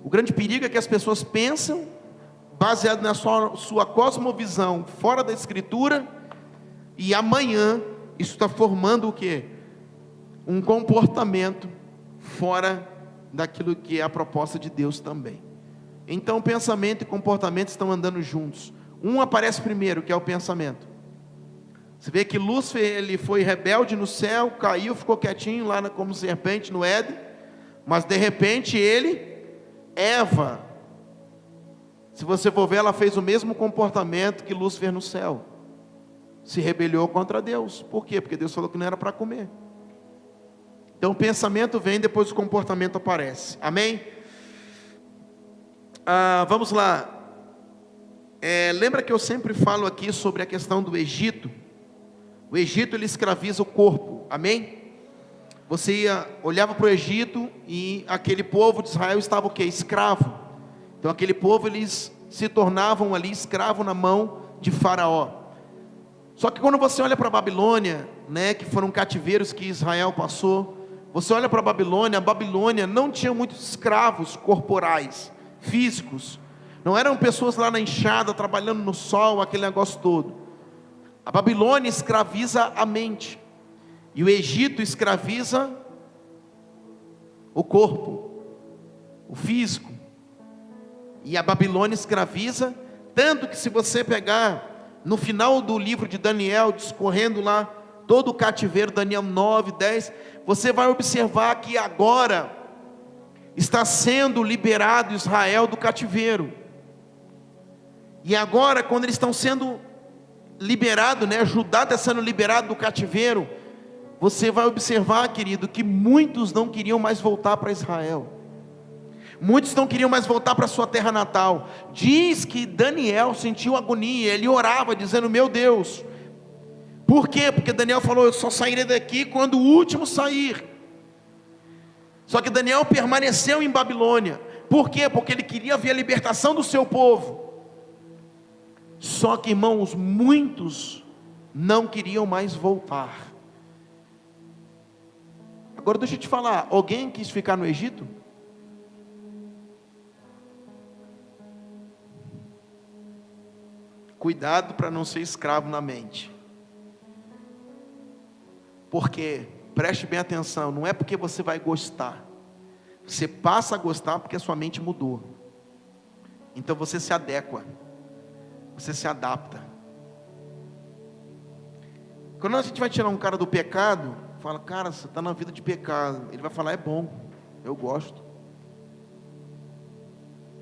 O grande perigo é que as pessoas pensam, baseado na sua cosmovisão, fora da Escritura, e amanhã, isso está formando o quê? Um comportamento fora daquilo que é a proposta de Deus também. Então pensamento e comportamento estão andando juntos. Um aparece primeiro, que é o pensamento. Você vê que Lúcifer, ele foi rebelde no céu, caiu, ficou quietinho lá como serpente no Éden, mas de repente Eva, se você for ver, ela fez o mesmo comportamento que Lúcifer no céu. Se rebelou contra Deus. Por quê? Porque Deus falou que não era para comer. Então o pensamento vem, depois o comportamento aparece. Amém? Vamos lá. Lembra que eu sempre falo aqui sobre a questão do Egito? O Egito ele escraviza o corpo. Amém? Você olhava para o Egito e aquele povo de Israel estava o quê? Escravo. Então aquele povo eles se tornavam ali escravo na mão de Faraó. Só que quando você olha para a Babilônia, né, que foram cativeiros que Israel passou, você olha para a Babilônia não tinha muitos escravos corporais, físicos, não eram pessoas lá na enxada, trabalhando no sol, aquele negócio todo. A Babilônia escraviza a mente, e o Egito escraviza o corpo, o físico, e a Babilônia escraviza, tanto que se você pegar no final do livro de Daniel, discorrendo lá todo o cativeiro, Daniel 9, 10, você vai observar que agora está sendo liberado Israel do cativeiro. E agora, quando eles estão sendo liberados, né, Judá está sendo liberado do cativeiro, você vai observar, querido, que muitos não queriam mais voltar para Israel. Muitos não queriam mais voltar para sua terra natal. Diz que Daniel sentiu agonia, ele orava dizendo: meu Deus. Por quê? Porque Daniel falou: eu só sairei daqui quando o último sair. Só que Daniel permaneceu em Babilônia. Por quê? Porque ele queria ver a libertação do seu povo. Só que, irmãos, muitos não queriam mais voltar. Agora deixa eu te falar, alguém quis ficar no Egito? Cuidado para não ser escravo na mente. Por quê? preste bem atenção, não é porque você vai gostar, você passa a gostar porque a sua mente mudou. Então você se adequa, você se adapta. Quando a gente vai tirar um cara do pecado, fala, cara, você está na vida de pecado, ele vai falar, é bom, eu gosto.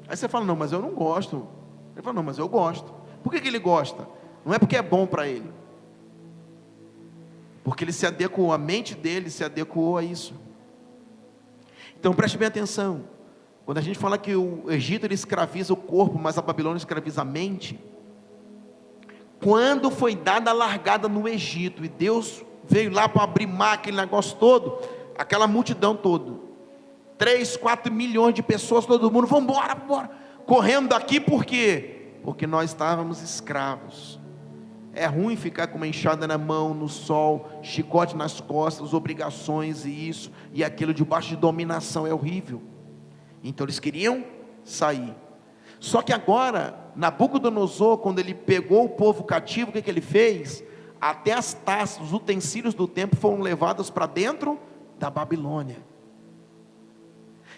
Aí você fala, não, mas eu não gosto. Ele fala, não, mas eu gosto. Por que ele gosta? Não é porque é bom para ele, porque ele se adequou, a mente dele se adequou a isso. Então preste bem atenção, quando a gente fala que o Egito ele escraviza o corpo, mas a Babilônia escraviza a mente, quando foi dada a largada no Egito, e Deus veio lá para abrir mar, aquele negócio todo, aquela multidão toda, 3, 4 milhões de pessoas, todo mundo, vamos embora, correndo daqui, por quê? Porque nós estávamos escravos. É ruim ficar com uma enxada na mão, no sol, chicote nas costas, obrigações e isso e aquilo debaixo de dominação, é horrível. Então eles queriam sair. Só que agora, Nabucodonosor, quando ele pegou o povo cativo, o que ele fez? Até as taças, os utensílios do templo foram levados para dentro da Babilônia.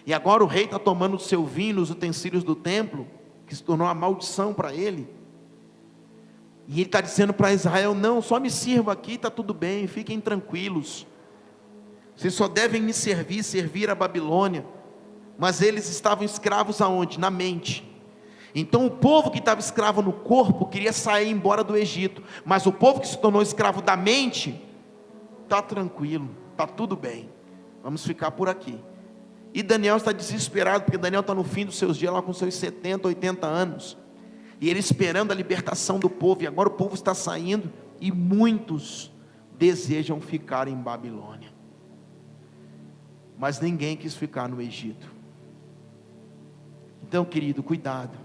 E agora o rei está tomando o seu vinho, os utensílios do templo, que se tornou uma maldição para ele. E ele está dizendo para Israel, não, só me sirva aqui, está tudo bem, fiquem tranquilos. Vocês só devem me servir a Babilônia. Mas eles estavam escravos aonde? Na mente. Então o povo que estava escravo no corpo, queria sair embora do Egito. Mas o povo que se tornou escravo da mente, está tranquilo, está tudo bem, vamos ficar por aqui. E Daniel está desesperado, porque Daniel está no fim dos seus dias, lá com seus 70, 80 anos. E ele esperando a libertação do povo, e agora o povo está saindo, e muitos desejam ficar em Babilônia. Mas ninguém quis ficar no Egito. Então, querido, cuidado.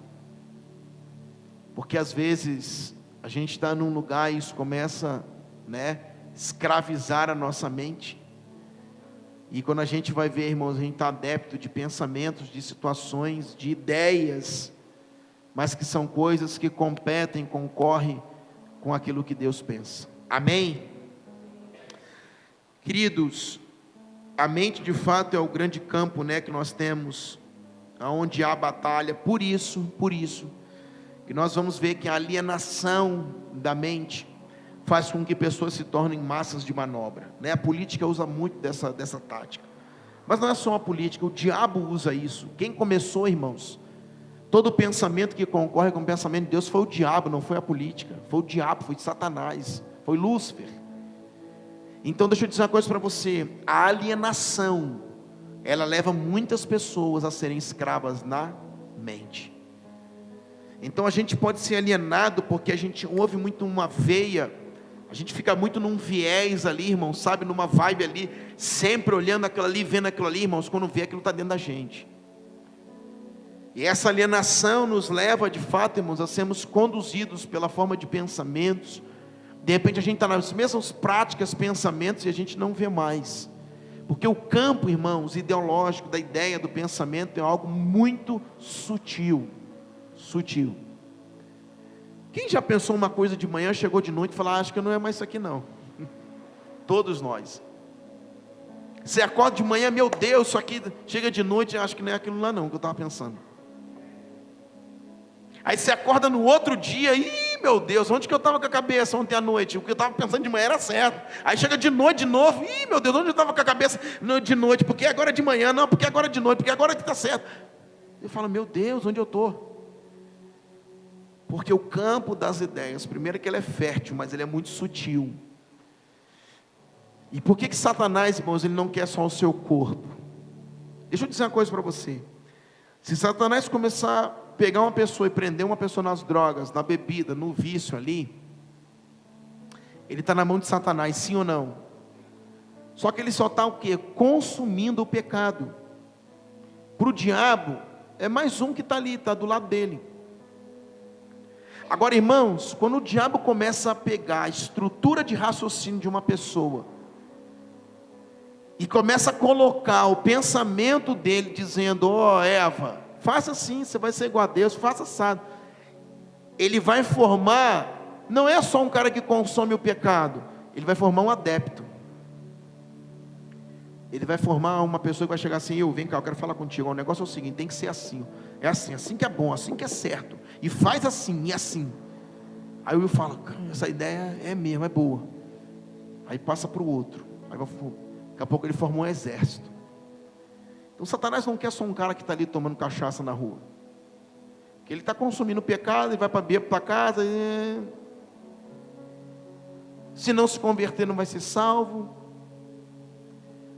Porque às vezes, a gente está num lugar e isso começa, escravizar a nossa mente. E quando a gente vai ver, irmãos, a gente está adepto de pensamentos, de situações, de ideias, mas que são coisas que competem, concorrem com aquilo que Deus pensa. Amém? Queridos, a mente de fato é o grande campo, que nós temos, onde há batalha. Por isso, que nós vamos ver que a alienação da mente faz com que pessoas se tornem massas de manobra, A política usa muito dessa tática, mas não é só a política, o diabo usa isso. Quem começou, irmãos, todo pensamento que concorre com o pensamento de Deus foi o diabo, não foi a política, foi o diabo, foi de Satanás, foi Lúcifer. Então deixa eu dizer uma coisa para você, a alienação, ela leva muitas pessoas a serem escravas na mente. Então a gente pode ser alienado porque a gente ouve muito uma veia, a gente fica muito num viés ali, irmãos, sabe, numa vibe ali, sempre olhando aquilo ali, vendo aquilo ali, irmãos, quando vê aquilo está dentro da gente. E essa alienação nos leva, de fato, irmãos, a sermos conduzidos pela forma de pensamentos. De repente a gente está nas mesmas práticas, pensamentos, e a gente não vê mais. Porque o campo, irmãos, ideológico, da ideia, do pensamento, é algo muito sutil. Quem já pensou uma coisa de manhã, chegou de noite e falou, acho que não é mais isso aqui não. Todos nós. Você acorda de manhã, meu Deus, isso aqui, chega de noite, acho que não é aquilo lá não, que eu estava pensando. Aí você acorda no outro dia, meu Deus, onde que eu estava com a cabeça ontem à noite? O que eu estava pensando de manhã era certo. Aí chega de noite de novo, meu Deus, onde eu estava com a cabeça de noite? Porque agora é de manhã, não, porque agora é de noite, porque agora que está certo. Eu falo, meu Deus, onde eu estou? Porque o campo das ideias, primeiro que ele é fértil, mas ele é muito sutil. E por que Satanás, irmãos, ele não quer só o seu corpo? Deixa eu dizer uma coisa para você. Se Satanás começar a pegar uma pessoa e prender uma pessoa nas drogas, na bebida, no vício ali, ele está na mão de Satanás, sim ou não? Só que ele só está o quê? Consumindo o pecado. Para o diabo, é mais um que está ali, está do lado dele. Agora, irmãos, quando o diabo começa a pegar a estrutura de raciocínio de uma pessoa e começa a colocar o pensamento dele dizendo, Eva, faça assim, você vai ser igual a Deus, faça assado. Ele vai formar, não é só um cara que consome o pecado, ele vai formar um adepto. ele vai formar uma pessoa que vai chegar assim: vem cá, eu quero falar contigo, o negócio é o seguinte, tem que ser assim, é assim que é bom, assim que é certo, e faz assim, e assim. Aí o Will fala: essa ideia é mesmo, é boa. Aí passa para o outro, daqui a pouco ele forma um exército. Então Satanás não quer só um cara que está ali tomando cachaça na rua, que ele está consumindo pecado, e vai para beber para casa, se não se converter não vai ser salvo.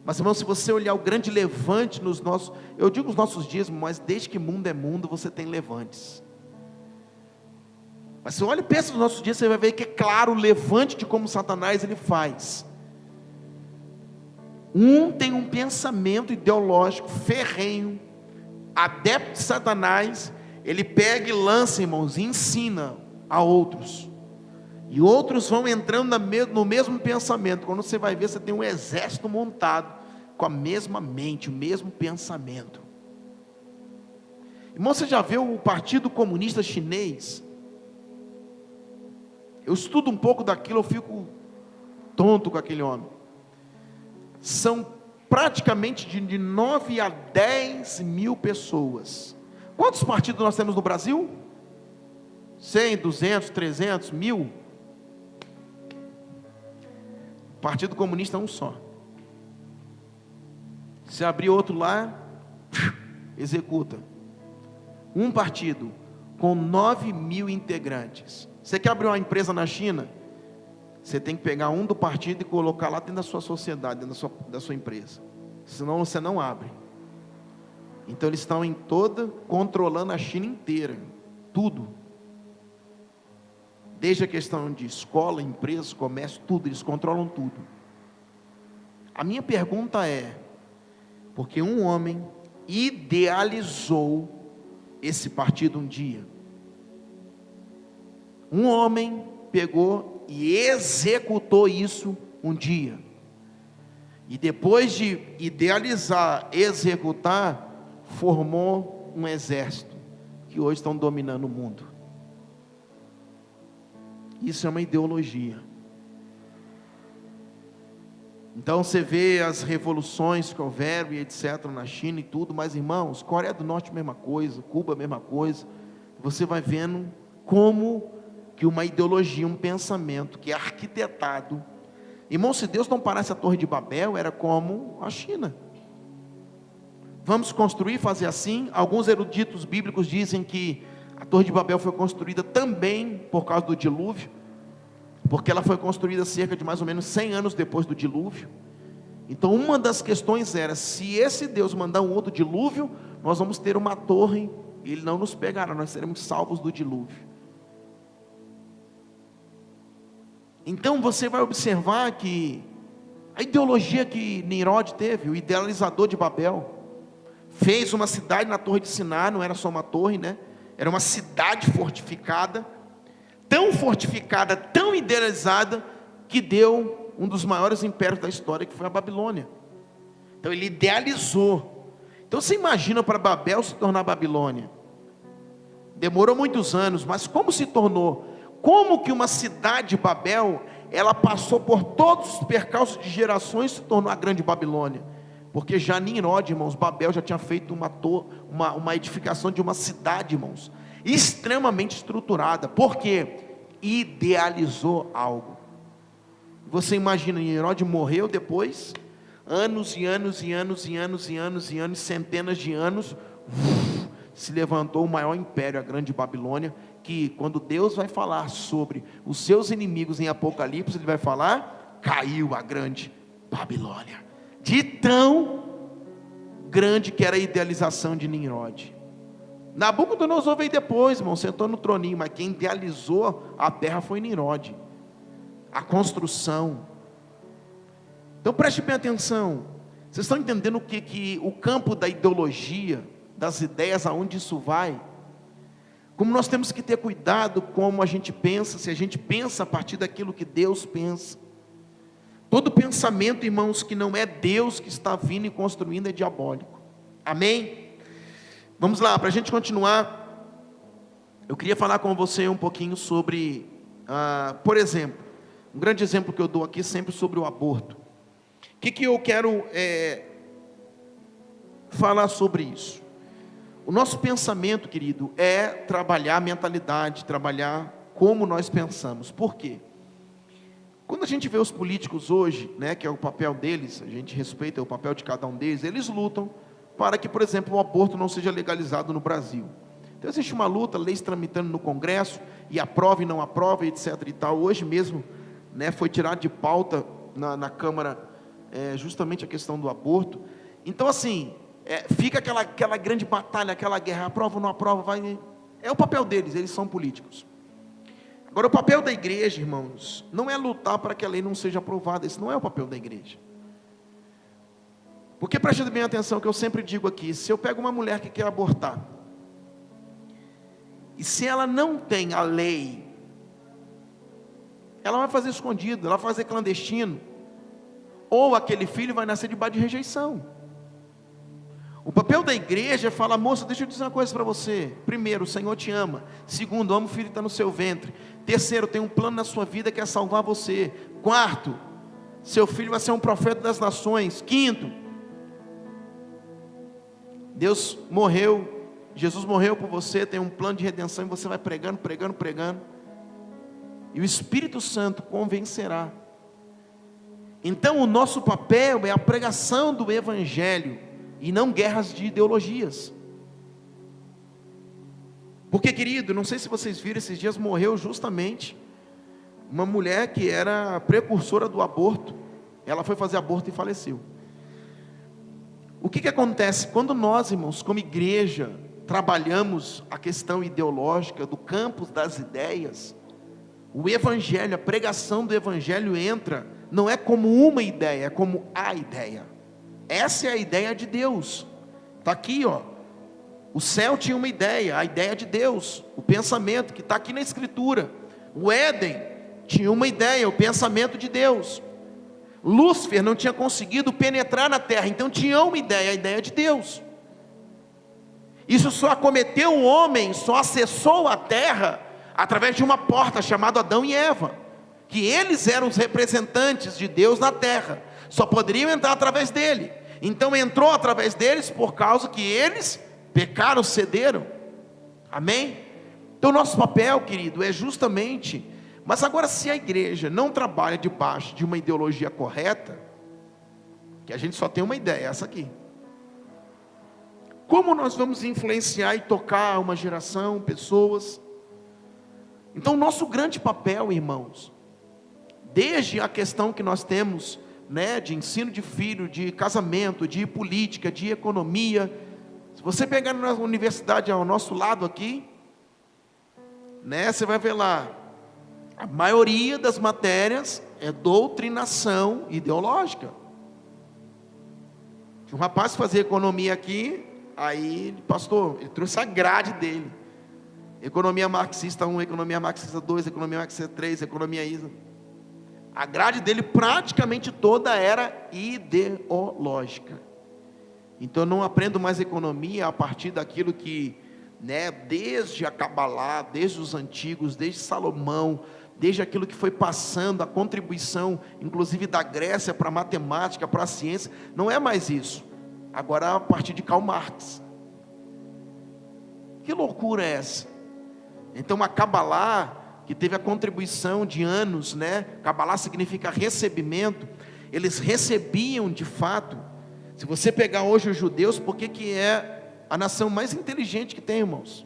Mas irmão, se você olhar o grande levante nos nossos, eu digo os nossos dias, mas desde que mundo é mundo, você tem levantes. Mas se você olha e pensa nos nossos dias, você vai ver que é claro o levante de como Satanás ele faz. Tem um pensamento ideológico ferrenho, adepto de Satanás, ele pega e lança, irmãos, e ensina a outros. E outros vão entrando no mesmo pensamento. Quando você vai ver, você tem um exército montado com a mesma mente, o mesmo pensamento. Irmão, você já viu o Partido Comunista Chinês? Eu estudo um pouco daquilo, eu fico tonto com aquele homem. São praticamente de 9 a 10 mil pessoas. Quantos partidos nós temos no Brasil? 100, 200, 300, 1000? Partido Comunista é um só. Se abrir outro lá, executa. Um partido com 9 mil integrantes. Você quer abrir uma empresa na China? Você tem que pegar um do partido e colocar lá dentro da sua sociedade, dentro da sua empresa. Senão você não abre. Então eles estão controlando a China inteira. Tudo. Desde a questão de escola, empresa, comércio, tudo, eles controlam tudo. A minha pergunta é, porque um homem idealizou esse partido um dia. Um homem pegou e executou isso um dia. E depois de idealizar, executar, formou um exército, que hoje estão dominando o mundo. Isso é uma ideologia. Então você vê as revoluções que houveram e etc. na China e tudo, mas irmãos, Coreia do Norte mesma coisa, Cuba mesma coisa. Você vai vendo como que uma ideologia, um pensamento que é arquitetado. Irmão, se Deus não parasse a Torre de Babel, era como a China. Vamos construir, fazer assim. Alguns eruditos bíblicos dizem que a Torre de Babel foi construída também por causa do dilúvio, porque ela foi construída cerca de mais ou menos 100 anos depois do dilúvio. Então uma das questões era, se esse Deus mandar um outro dilúvio, nós vamos ter uma torre, e Ele não nos pegará, nós seremos salvos do dilúvio. Então você vai observar que a ideologia que Nimrod teve, o idealizador de Babel, fez uma cidade na Torre de Siná, não era só uma torre, né? Era uma cidade fortificada, tão idealizada, que deu um dos maiores impérios da história, que foi a Babilônia. Então ele idealizou. Então você imagina para Babel se tornar Babilônia. Demorou muitos anos, mas como se tornou? Como que uma cidade, Babel, ela passou por todos os percalços de gerações e se tornou a grande Babilônia? Porque já Nimrod, irmãos, Babel já tinha feito uma edificação de uma cidade, irmãos, extremamente estruturada. Por quê? Idealizou algo. Você imagina, Nimrod morreu depois, anos e anos e anos e anos e anos e anos, centenas de anos, se levantou o maior império, a grande Babilônia, que quando Deus vai falar sobre os seus inimigos em Apocalipse, Ele vai falar, caiu a grande Babilônia. De tão grande que era a idealização de Nimrod. Nabucodonosor veio depois, irmão, sentou no troninho, mas quem idealizou a terra foi Nimrod. A construção. Então preste bem atenção. Vocês estão entendendo o campo da ideologia, das ideias, aonde isso vai? Como nós temos que ter cuidado como a gente pensa, se a gente pensa a partir daquilo que Deus pensa. Todo pensamento, irmãos, que não é Deus que está vindo e construindo é diabólico. Amém? Vamos lá, para a gente continuar, eu queria falar com você um pouquinho sobre, por exemplo, um grande exemplo que eu dou aqui sempre sobre o aborto. que eu quero falar sobre isso? O nosso pensamento, querido, é trabalhar a mentalidade, trabalhar como nós pensamos. Por quê? Quando a gente vê os políticos hoje, né, que é o papel deles, a gente respeita o papel de cada um deles, eles lutam para que, por exemplo, o aborto não seja legalizado no Brasil. Então existe uma luta, leis tramitando no Congresso, e aprova e não aprova, etc. e tal. Hoje mesmo, né, foi tirado de pauta na Câmara justamente a questão do aborto. Então, assim, fica aquela grande batalha, aquela guerra, aprova ou não aprova, vai... É o papel deles, eles são políticos. Agora, o papel da igreja, irmãos, não é lutar para que a lei não seja aprovada. Esse não é o papel da igreja. Porque, preste bem atenção, que eu sempre digo aqui, se eu pego uma mulher que quer abortar, e se ela não tem a lei, ela vai fazer escondido, ela vai fazer clandestino, ou aquele filho vai nascer debaixo de rejeição. O papel da igreja é falar: moça, deixa eu dizer uma coisa para você. Primeiro, o Senhor te ama. Segundo, ama o filho que está no seu ventre. Terceiro, tem um plano na sua vida que é salvar você. Quarto, seu filho vai ser um profeta das nações. Quinto, Deus morreu, Jesus morreu por você, tem um plano de redenção, e você vai pregando, pregando, pregando, e o Espírito Santo convencerá. Então o nosso papel é a pregação do Evangelho, e não guerras de ideologias. Porque, querido, não sei se vocês viram, esses dias morreu justamente uma mulher que era precursora do aborto. Ela foi fazer aborto e faleceu. O que acontece? Quando nós, irmãos, como igreja, trabalhamos a questão ideológica do campo das ideias, o Evangelho, a pregação do Evangelho entra, não é como uma ideia, é como a ideia. Essa é a ideia de Deus. Está aqui, ó. O céu tinha uma ideia, a ideia de Deus, o pensamento que está aqui na Escritura. O Éden tinha uma ideia, o pensamento de Deus. Lúcifer não tinha conseguido penetrar na terra, então tinha uma ideia, a ideia de Deus. Isso só acometeu o homem, só acessou a terra através de uma porta chamada Adão e Eva, que eles eram os representantes de Deus na terra, só poderiam entrar através dele. Então entrou através deles por causa que eles pecaram, cederam. Amém? Então nosso papel, querido, é justamente... Mas agora, se a igreja não trabalha debaixo de uma ideologia correta, que a gente só tem uma ideia, essa aqui, como nós vamos influenciar e tocar uma geração, pessoas? Então nosso grande papel, irmãos, desde a questão que nós temos, né, de ensino de filho, de casamento, de política, de economia. Se você pegar na universidade ao nosso lado aqui, né, você vai ver lá, a maioria das matérias é doutrinação ideológica. Um rapaz fazia economia aqui, aí, pastor, ele trouxe a grade dele. Economia marxista 1, economia marxista 2, economia marxista 3, economia ISA. A grade dele praticamente toda era ideológica. Então eu não aprendo mais economia a partir daquilo que, né, desde a Cabalá, desde os antigos, desde Salomão, desde aquilo que foi passando, a contribuição, inclusive da Grécia para a matemática, para a ciência, não é mais isso. Agora a partir de Karl Marx. Que loucura é essa? Então a Cabalá, que teve a contribuição de anos, né? Cabalá significa recebimento. Eles recebiam de fato. Se você pegar hoje os judeus, por que é a nação mais inteligente que tem, irmãos?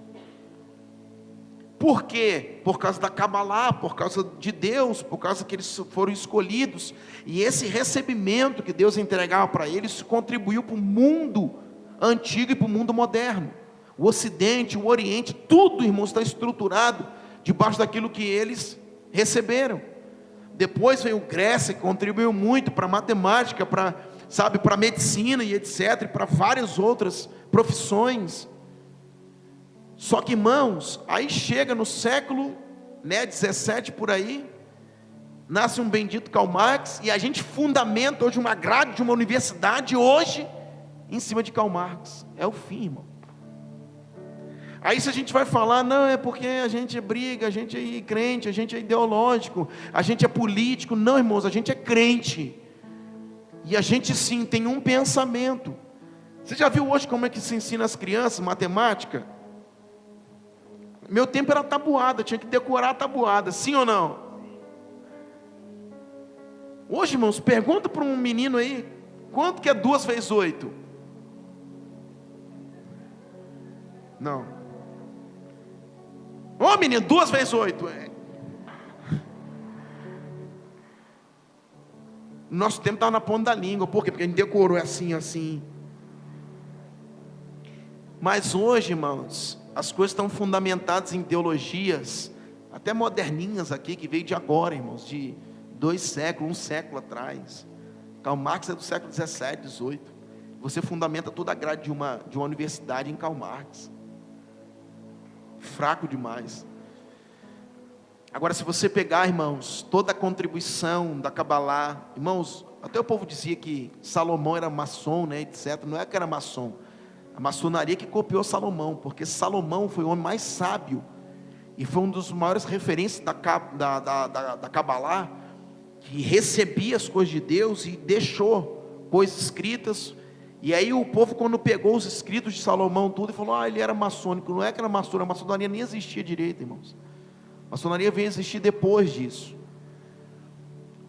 Por quê? Por causa da Cabalá, por causa de Deus, por causa que eles foram escolhidos. E esse recebimento que Deus entregava para eles contribuiu para o mundo antigo e para o mundo moderno. O Ocidente, o Oriente, tudo, irmãos, está estruturado debaixo daquilo que eles receberam. Depois veio Grécia, que contribuiu muito para a matemática, para a medicina e etc, e para várias outras profissões. Só que, irmãos, aí chega no século, né, 17 por aí, nasce um bendito Karl Marx, e a gente fundamenta hoje uma grade de uma universidade hoje, em cima de Karl Marx. É o fim, irmão. Aí se a gente vai falar, não, é porque a gente briga, a gente é crente, a gente é ideológico, a gente é político. Não, irmãos, a gente é crente. E a gente sim tem um pensamento. Você já viu hoje como é que se ensina as crianças matemática? Meu tempo era tabuada, tinha que decorar a tabuada, sim ou não? Hoje, irmãos, pergunta para um menino aí, quanto que é 2 vezes 8? Não. Ô menino, 2 vezes 8. Nosso tempo estava na ponta da língua. Por quê? Porque a gente decorou assim, assim. Mas hoje, irmãos, as coisas estão fundamentadas em teologias, até moderninhas aqui, que veio de agora, irmãos, de 2 séculos, 1 século atrás. Karl Marx é do século 17, 18. Você fundamenta toda a grade de uma universidade em Karl Marx. Fraco demais. Agora, se você pegar, irmãos, toda a contribuição da Cabalá, irmãos, até o povo dizia que Salomão era maçom, né, etc. Não é que era maçom. A maçonaria que copiou Salomão, porque Salomão foi o homem mais sábio e foi um dos maiores referências da Cabalá, que recebia as coisas de Deus e deixou coisas escritas. E aí o povo, quando pegou os escritos de Salomão tudo, e falou, ele era maçônico. Não é que era maçônico, a maçonaria nem existia direito, irmãos. A maçonaria veio existir depois disso.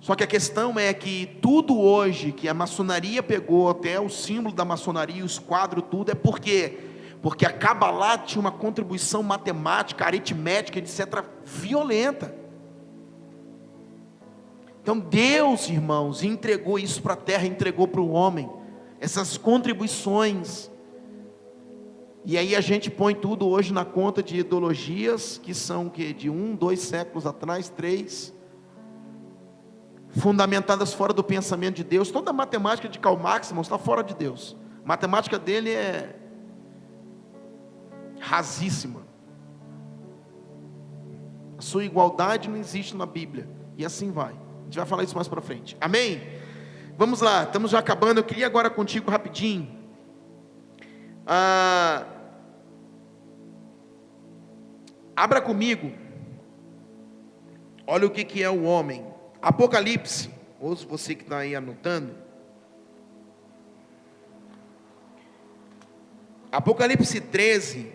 Só que a questão é que tudo hoje que a maçonaria pegou, até o símbolo da maçonaria, os quadros, tudo, é porque a Cabalá tinha uma contribuição matemática, aritmética, etc., violenta. Então Deus, irmãos, entregou isso para a terra, entregou para o homem, essas contribuições. E aí a gente põe tudo hoje na conta de ideologias, que são de 1, 2 séculos atrás, 3, fundamentadas fora do pensamento de Deus. Toda a matemática de Karl Marx, irmãos, está fora de Deus. A matemática dele é rasíssima. A sua igualdade não existe na Bíblia. E assim vai. A gente vai falar isso mais para frente. Amém? Vamos lá, estamos já acabando. Eu queria agora contigo rapidinho. Abra comigo. Olha o que é o homem. Apocalipse, ou você que está aí anotando, Apocalipse 13,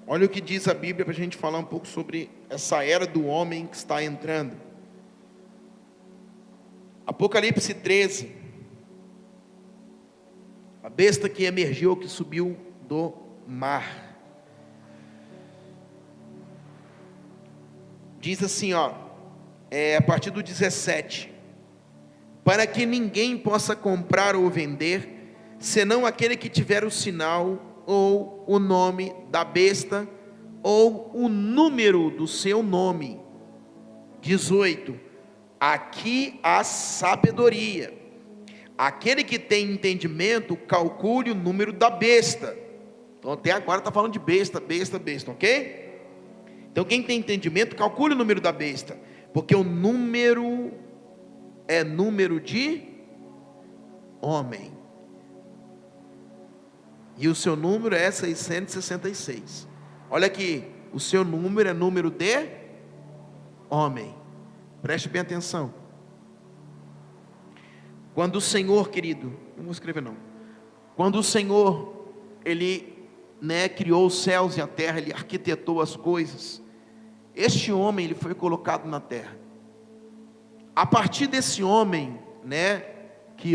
olha o que diz a Bíblia, para a gente falar um pouco sobre essa era do homem que está entrando. Apocalipse 13, a besta que emergiu, que subiu do mar, diz assim, a partir do 17: para que ninguém possa comprar ou vender, senão aquele que tiver o sinal, ou o nome da besta, ou o número do seu nome. 18: aqui há sabedoria. Aquele que tem entendimento, calcule o número da besta. Então até agora está falando de besta, ok? Então quem tem entendimento, calcule o número da besta, porque o número é número de homem, e o seu número é 666. Olha aqui, o seu número é número de homem. Preste bem atenção. Quando o Senhor, querido, não vou escrever não. Quando o Senhor, Ele criou os céus e a terra, Ele arquitetou as coisas. Este homem, ele foi colocado na terra. A partir desse homem, aqui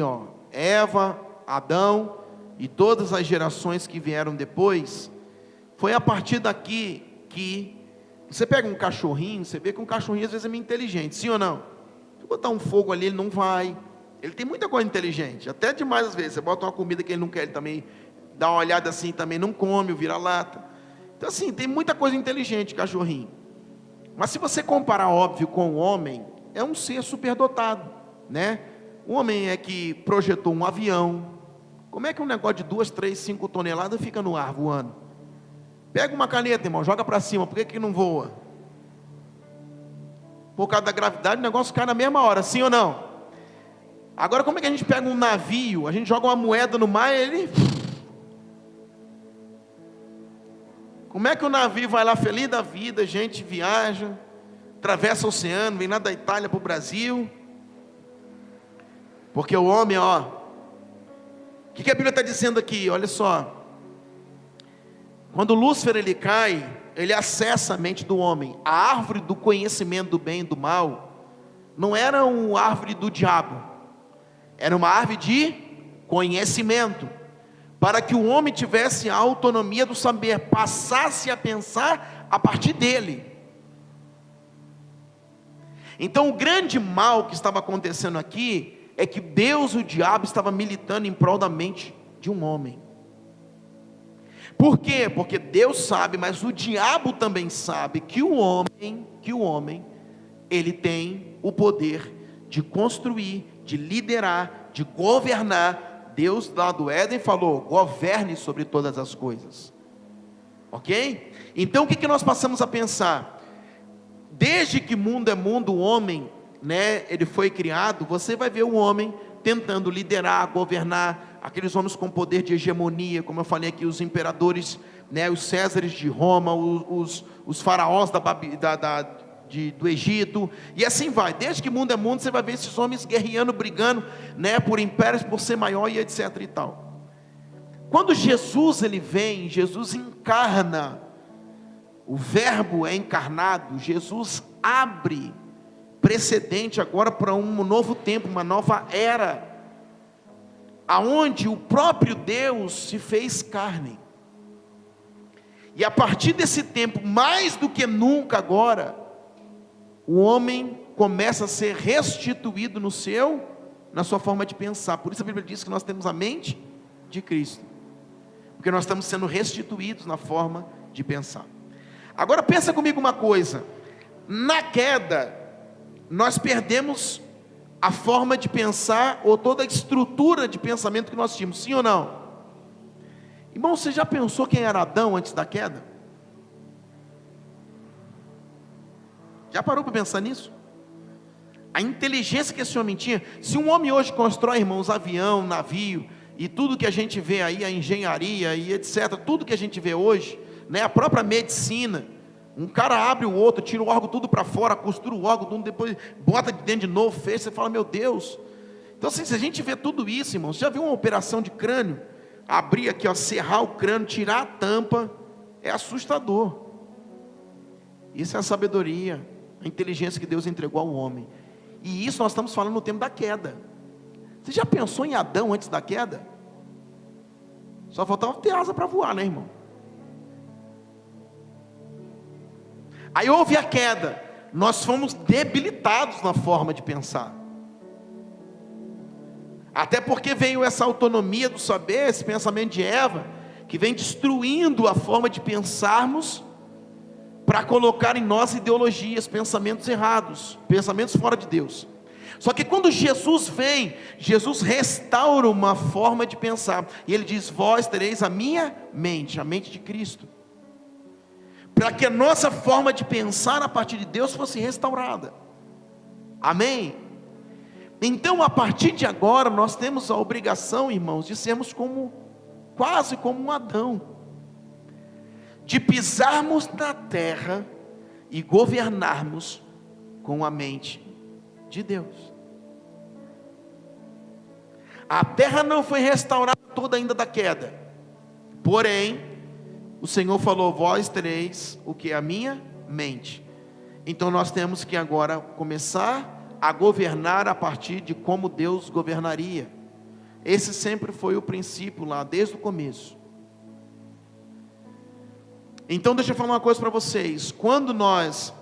Eva, Adão e todas as gerações que vieram depois, foi a partir daqui que você pega um cachorrinho, você vê que um cachorrinho às vezes é meio inteligente, sim ou não? Se botar um fogo ali, ele não vai. Ele tem muita coisa inteligente, até demais às vezes. Você bota uma comida que ele não quer, ele também dá uma olhada assim, também não come, vira-lata. Então assim, tem muita coisa inteligente, cachorrinho. Mas se você comparar, óbvio, com o homem, é um ser superdotado, O homem é que projetou um avião. Como é que um negócio de 2, 3, 5 toneladas fica no ar voando? Pega uma caneta, irmão, joga para cima, por que não voa? Por causa da gravidade, o negócio cai na mesma hora, sim ou não? Agora, como é que a gente pega um navio, a gente joga uma moeda no mar e ele... Como é que o navio vai lá feliz da vida, gente viaja, atravessa o oceano, vem lá da Itália para o Brasil, Porque o homem, ó, o que a Bíblia está dizendo aqui? Olha só, quando Lúcifer ele cai, ele acessa a mente do homem. A árvore do conhecimento do bem e do mal não era uma árvore do diabo, era uma árvore de conhecimento, para que o homem tivesse a autonomia do saber, passasse a pensar a partir dele. Então o grande mal que estava acontecendo aqui é que Deus e o diabo estavam militando em prol da mente de um homem. Por quê? Porque Deus sabe, mas o diabo também sabe que o homem, ele tem o poder de construir, de liderar, de governar. Deus lá do Éden falou: governe sobre todas as coisas. Ok? Então o que nós passamos a pensar? Desde que mundo é mundo, o homem, né, ele foi criado. Você vai ver o homem tentando liderar, governar, aqueles homens com poder de hegemonia, como eu falei aqui, os imperadores, né, os Césares de Roma, os faraós do Egito, e assim vai. Desde que mundo é mundo, você vai ver esses homens guerreando, brigando, né, por impérios, por ser maior e etc e tal. Quando Jesus ele vem, Jesus encarna, o verbo é encarnado, Jesus abre precedente agora para um novo tempo, uma nova era, aonde o próprio Deus se fez carne. E a partir desse tempo, mais do que nunca agora, o homem começa a ser restituído na sua forma de pensar. Por isso a Bíblia diz que nós temos a mente de Cristo, porque nós estamos sendo restituídos na forma de pensar. Agora pensa comigo uma coisa: na queda nós perdemos a forma de pensar, ou toda a estrutura de pensamento que nós tínhamos, sim ou não? Irmão, você já pensou quem era Adão antes da queda? Já parou para pensar nisso? A inteligência que esse homem tinha. Se um homem hoje constrói, irmãos, avião, navio, e tudo que a gente vê aí, a engenharia e etc, tudo que a gente vê hoje, né, a própria medicina, um cara abre o outro, tira o órgão tudo para fora, costura o órgão tudo, depois bota de dentro de novo, fecha, você fala, meu Deus. Então assim, se a gente vê tudo isso, irmãos, já viu uma operação de crânio? Abrir aqui, ó, serrar o crânio, tirar a tampa, é assustador. Isso é a sabedoria, a inteligência que Deus entregou ao homem. E isso nós estamos falando no tempo da queda. Você já pensou em Adão antes da queda? Só faltava ter asa para voar, né, irmão? Aí houve a queda, nós fomos debilitados na forma de pensar. Até porque veio essa autonomia do saber, esse pensamento de Eva, que vem destruindo a forma de pensarmos, para colocar em nós ideologias, pensamentos errados, pensamentos fora de Deus. Só que quando Jesus vem, Jesus restaura uma forma de pensar, e Ele diz: vós tereis a minha mente, a mente de Cristo, para que a nossa forma de pensar a partir de Deus fosse restaurada. Amém? Então a partir de agora nós temos a obrigação, irmãos, de sermos quase como um Adão, de pisarmos na terra e governarmos com a mente de Deus. A terra não foi restaurada toda ainda da queda, porém o Senhor falou: vós tereis o que? A minha mente. Então nós temos que agora começar a governar a partir de como Deus governaria. Esse sempre foi o princípio lá, desde o começo. Então deixa eu falar uma coisa para vocês. Quando nós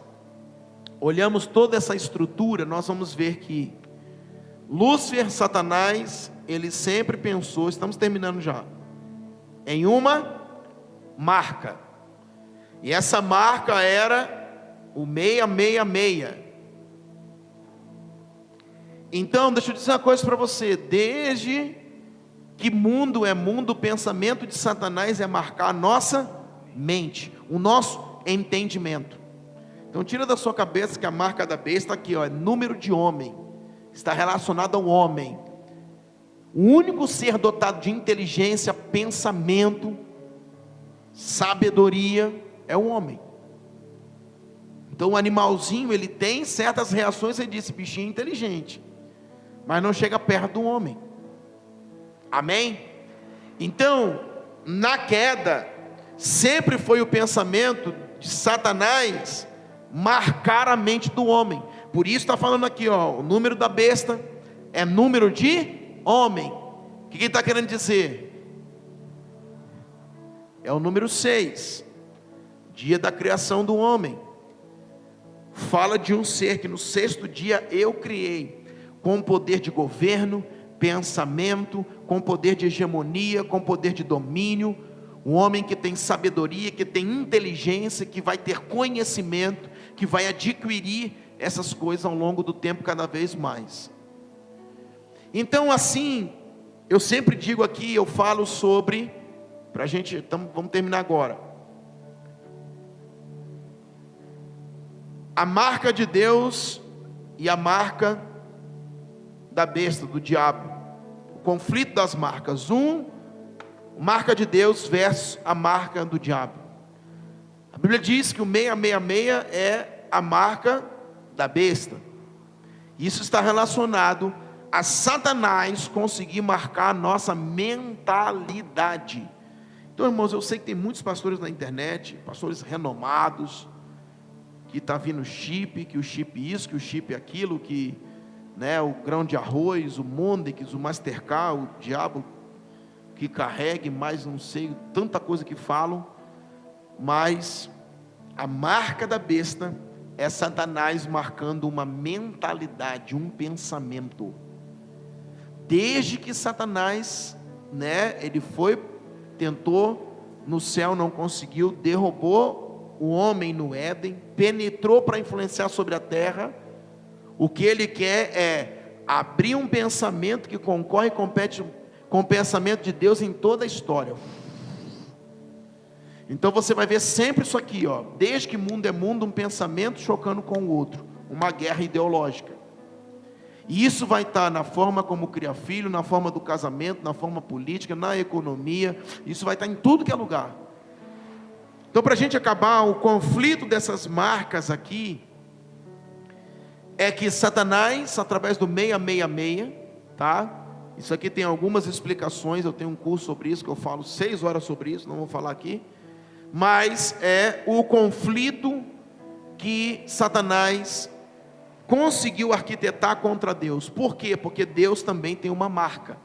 olhamos toda essa estrutura, nós vamos ver que Lúcifer, Satanás, ele sempre pensou, estamos terminando já, em uma marca, e essa marca era o 666. Então deixa eu dizer uma coisa para você: desde que mundo é mundo, o pensamento de Satanás é marcar a nossa mente, o nosso entendimento. Então tira da sua cabeça que a marca da besta aqui, ó, é número de homem, está relacionado ao homem. O único ser dotado de inteligência, pensamento, sabedoria é o homem. Então o animalzinho, ele tem certas reações, ele disse, bichinho inteligente. mas não chega perto do homem. Amém? Então, na queda, sempre foi o pensamento de Satanás marcar a mente do homem. Por isso está falando aqui, ó, o número da besta é número de homem. O que ele está querendo dizer? É o número 6, dia da criação do homem. Fala de um ser que no 6º dia eu criei, com poder de governo, pensamento, com poder de hegemonia, com poder de domínio. Um homem que tem sabedoria, que tem inteligência, que vai ter conhecimento, que vai adquirir essas coisas ao longo do tempo cada vez mais. Então, assim, eu sempre digo aqui, eu falo sobre, para a gente, vamos terminar agora. A marca de Deus e a marca da besta, do diabo. O conflito das marcas. Marca de Deus versus a marca do diabo. A Bíblia diz que o 666 é a marca da besta. Isso está relacionado a Satanás conseguir marcar a nossa mentalidade. Então, irmãos, eu sei que tem muitos pastores na internet, pastores renomados, que está vindo chip, que o chip isso, que o chip aquilo, que, né, o grão de arroz, o Mondex, o Mastercard, o diabo que carregue, mais não sei, tanta coisa que falam, mas a marca da besta é Satanás marcando uma mentalidade, um pensamento. Desde que Satanás, né, ele tentou no céu, não conseguiu, derrubou o homem no Éden, penetrou para influenciar sobre a terra. O que ele quer é abrir um pensamento que concorre e compete com o pensamento de Deus em toda a história. Então você vai ver sempre isso aqui, ó, desde que mundo é mundo, um pensamento chocando com o outro, uma guerra ideológica. E isso vai estar na forma como cria filho, na forma do casamento, na forma política, na economia, isso vai estar em tudo que é lugar. Então, para a gente acabar o conflito dessas marcas aqui, é que Satanás, através do 666, tá? Isso aqui tem algumas explicações, eu tenho um curso sobre isso, que eu falo 6 horas sobre isso, não vou falar aqui, mas é o conflito que Satanás conseguiu arquitetar contra Deus. Por quê? Porque Deus também tem uma marca,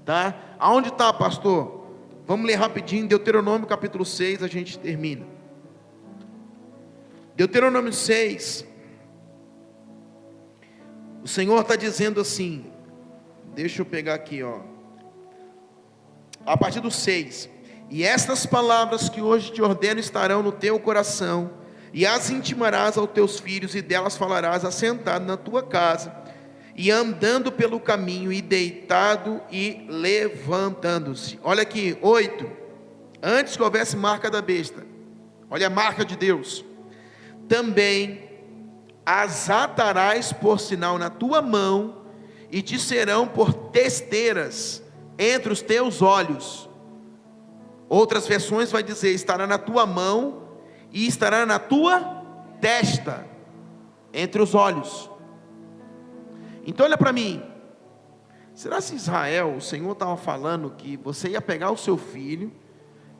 tá? Aonde está, pastor? Vamos ler rapidinho, Deuteronômio capítulo 6, a gente termina. Deuteronômio 6, o Senhor está dizendo assim, deixa eu pegar aqui, ó, a partir do 6, e estas palavras que hoje te ordeno estarão no teu coração, e as intimarás aos teus filhos, e delas falarás assentado na tua casa, e andando pelo caminho, e deitado e levantando-se. Olha aqui, 8, antes que houvesse marca da besta, olha a marca de Deus, também as atarás por sinal na tua mão, e te serão por testeiras entre os teus olhos. Outras versões vai dizer, estará na tua mão, e estará na tua testa, entre os olhos. Então olha para mim, será que Israel, o Senhor estava falando que você ia pegar o seu filho,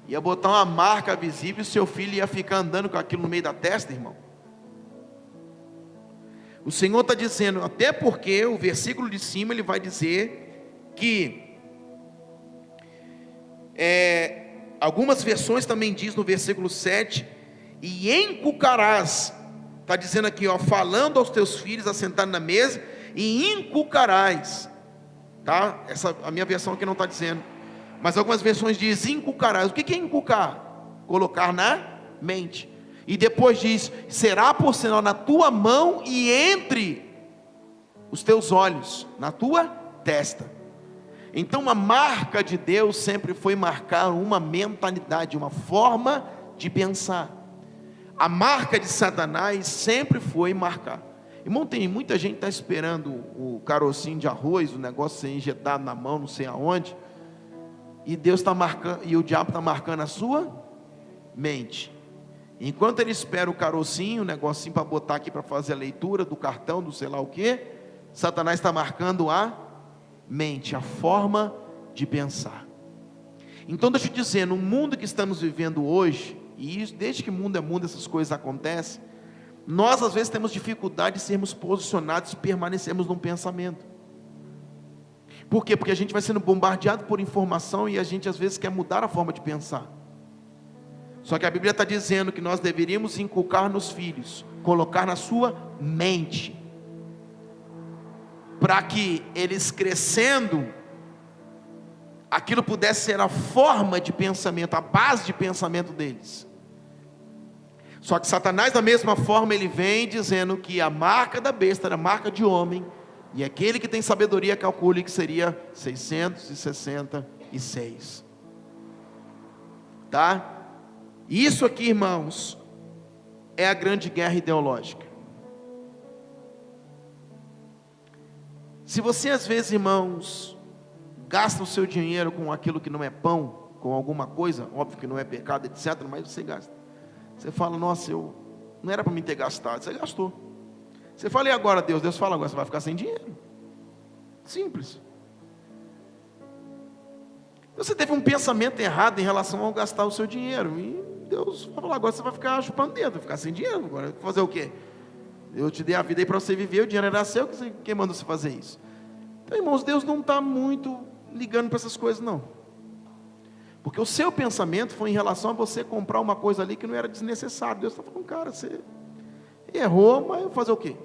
ia botar uma marca visível, e o seu filho ia ficar andando com aquilo no meio da testa, irmão? O Senhor está dizendo, até porque o versículo de cima ele vai dizer que, algumas versões também diz no versículo 7, e encucarás, está dizendo aqui, ó, falando aos teus filhos, assentado na mesa, e inculcarás, tá? Essa, a minha versão aqui não está dizendo, mas algumas versões dizem inculcarás. O que é inculcar? Colocar na mente. E depois diz, será por sinal na tua mão e entre os teus olhos, na tua testa. Então a marca de Deus sempre foi marcar uma mentalidade, uma forma de pensar. A marca de Satanás sempre foi marcar. Irmão, tem muita gente que está esperando o carocinho de arroz, o negócio ser injetado na mão, não sei aonde, e Deus está marcando, e o diabo está marcando a sua mente. Enquanto ele espera o carocinho, o negocinho para botar aqui para fazer a leitura do cartão, do sei lá o que, Satanás está marcando a mente, a forma de pensar. Então deixa eu te dizer, no mundo que estamos vivendo hoje, e isso, desde que o mundo é mundo essas coisas acontecem, nós às vezes temos dificuldade de sermos posicionados e permanecermos num pensamento. Por quê? Porque a gente vai sendo bombardeado por informação e a gente às vezes quer mudar a forma de pensar. Só que a Bíblia está dizendo que nós deveríamos inculcar nos filhos, colocar na sua mente, para que eles crescendo, aquilo pudesse ser a forma de pensamento, a base de pensamento deles. Só que Satanás, da mesma forma, ele vem dizendo que a marca da besta era a marca de homem, e aquele que tem sabedoria calcule que seria 666. Tá? Isso aqui, irmãos, é a grande guerra ideológica. Se você às vezes, irmãos, gasta o seu dinheiro com aquilo que não é pão, com alguma coisa, óbvio que não é pecado, etc., mas você gasta. Você fala, nossa, não era para mim ter gastado, você gastou. Você fala, e agora Deus? Deus fala, agora você vai ficar sem dinheiro. Simples. Você teve um pensamento errado em relação ao gastar o seu dinheiro, e Deus vai falar, agora você vai ficar chupando dedo, vai ficar sem dinheiro, agora fazer o quê? Eu te dei a vida aí para você viver, o dinheiro era seu, quem mandou você fazer isso? Então, irmãos, Deus não está muito ligando para essas coisas, não. Porque o seu pensamento foi em relação a você comprar uma coisa ali que não era desnecessário. Deus está falando, cara, você errou, mas fazer o quê?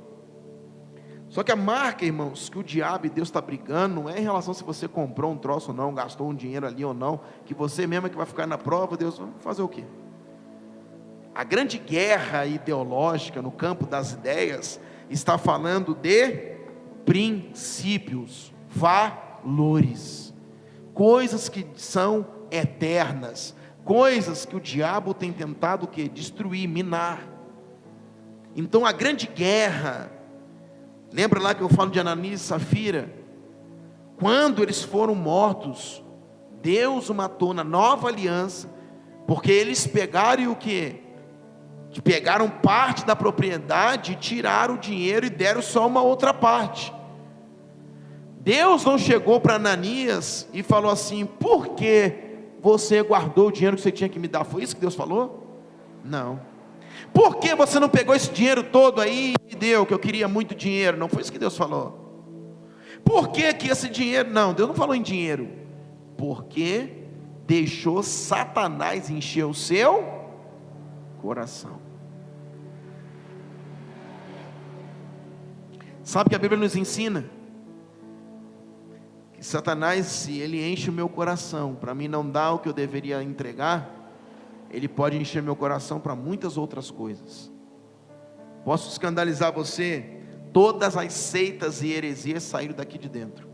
Só que a marca, irmãos, que o diabo e Deus está brigando, não é em relação a se você comprou um troço ou não, gastou um dinheiro ali ou não, que você mesmo é que vai ficar na prova, Deus vai fazer o quê? A grande guerra ideológica no campo das ideias está falando de princípios, valores, coisas que são eternas, coisas que o diabo tem tentado o quê? Destruir, minar. Então a grande guerra, lembra lá que eu falo de Ananias e Safira? Quando eles foram mortos, Deus o matou na nova aliança, porque eles pegaram o quê? Pegaram parte da propriedade, tiraram o dinheiro e deram só uma outra parte. Deus não chegou para Ananias e falou assim, por que você guardou o dinheiro que você tinha que me dar? Foi isso que Deus falou? Não. Por que você não pegou esse dinheiro todo aí e me deu, que eu queria muito dinheiro? Não foi isso que Deus falou. Por que esse dinheiro? Não, Deus não falou em dinheiro. Porque deixou Satanás encher o seu coração. Sabe que a Bíblia nos ensina? Que Satanás, se ele enche o meu coração, para mim não dar o que eu deveria entregar, ele pode encher meu coração para muitas outras coisas. Posso escandalizar você? Todas as seitas e heresias saíram daqui de dentro.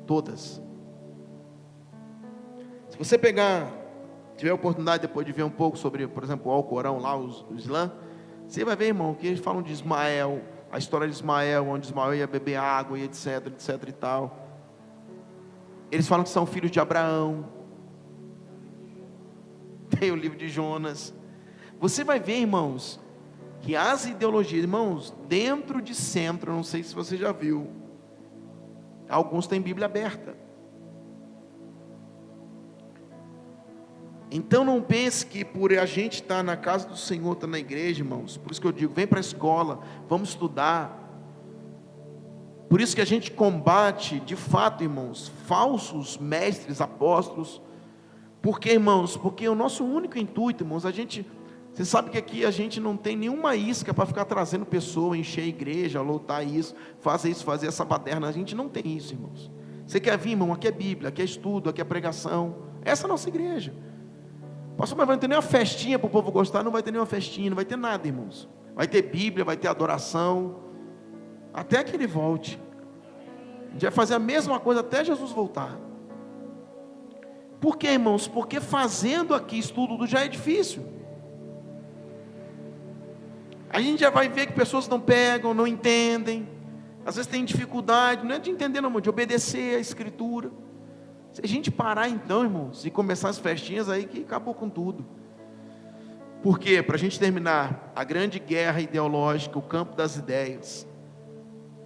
Todas. Se você tiver a oportunidade depois de ver um pouco sobre, por exemplo, o Alcorão lá, o Islã, você vai ver, irmão, que eles falam de Ismael, a história de Ismael, onde Ismael ia beber água e etc, etc e tal. Eles falam que são filhos de Abraão. Tem o livro de Jonas. Você vai ver, irmãos, que as ideologias, irmãos, dentro de centro, não sei se você já viu, alguns têm Bíblia aberta. Então não pense que por a gente estar na casa do Senhor, estar na igreja, irmãos, por isso que eu digo, vem para a escola, vamos estudar. Por isso que a gente combate, de fato, irmãos, falsos mestres, apóstolos. Por quê, irmãos? Porque o nosso único intuito, irmãos, você sabe que aqui a gente não tem nenhuma isca para ficar trazendo pessoa, encher a igreja, lotar isso, fazer essa baderna. A gente não tem isso, irmãos. Você quer vir, irmão? Aqui é Bíblia, aqui é estudo, aqui é pregação. Essa é a nossa igreja. Pastor, mas vai ter nem uma festinha para o povo gostar? Não vai ter nenhuma festinha, não vai ter nada, irmãos. Vai ter Bíblia, vai ter adoração, até que Ele volte. A gente vai fazer a mesma coisa até Jesus voltar. Por quê, irmãos? Porque fazendo aqui estudo já é difícil. A gente já vai ver que pessoas não pegam, não entendem, às vezes tem dificuldade, não é de entender não, de obedecer a Escritura. Se a gente parar então, irmãos, e começar as festinhas aí, que acabou com tudo. Por quê? Para a gente terminar, a grande guerra ideológica, o campo das ideias,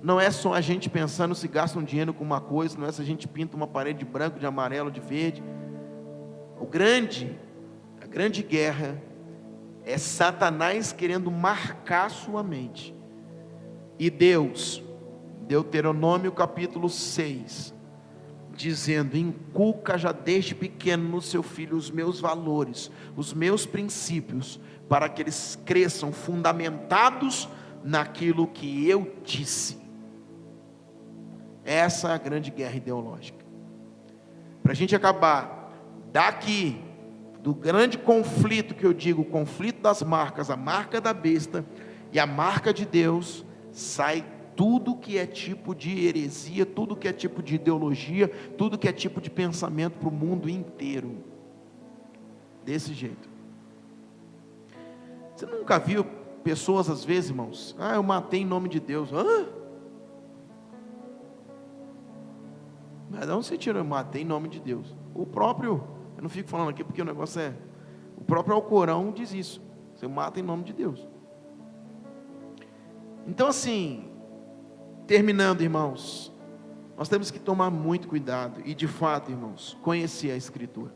não é só a gente pensando se gasta um dinheiro com uma coisa, não é se a gente pinta uma parede de branco, de amarelo, de verde. A grande guerra é Satanás querendo marcar sua mente. E Deus, Deuteronômio capítulo 6, dizendo: inculca já desde pequeno no seu filho os meus valores, os meus princípios, para que eles cresçam fundamentados naquilo que eu disse. Essa é a grande guerra ideológica. Para a gente acabar daqui, do grande conflito que eu digo, o conflito das marcas, a marca da besta e a marca de Deus, sai tudo que é tipo de heresia, tudo que é tipo de ideologia, tudo que é tipo de pensamento para o mundo inteiro. Desse jeito. Você nunca viu pessoas às vezes, irmãos? Eu matei em nome de Deus. Mas não se tira, eu matei em nome de Deus. O próprio, eu não fico falando aqui porque o negócio é, o próprio Alcorão diz isso. Você mata em nome de Deus. Então assim, terminando, irmãos, nós temos que tomar muito cuidado e de fato, irmãos, conhecer a Escritura.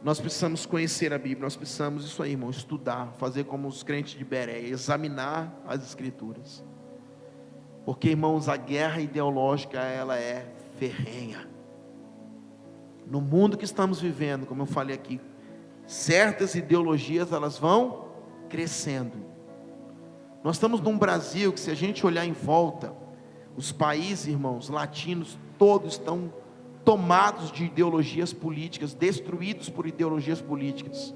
Nós precisamos conhecer a Bíblia, nós precisamos, isso aí, irmão, estudar, fazer como os crentes de Bereia, examinar as Escrituras. Porque, irmãos, a guerra ideológica, ela é ferrenha. No mundo que estamos vivendo, como eu falei aqui, certas ideologias, elas vão crescendo. Nós estamos num Brasil que, se a gente olhar em volta, os países, irmãos, latinos, todos estão tomados de ideologias políticas, destruídos por ideologias políticas.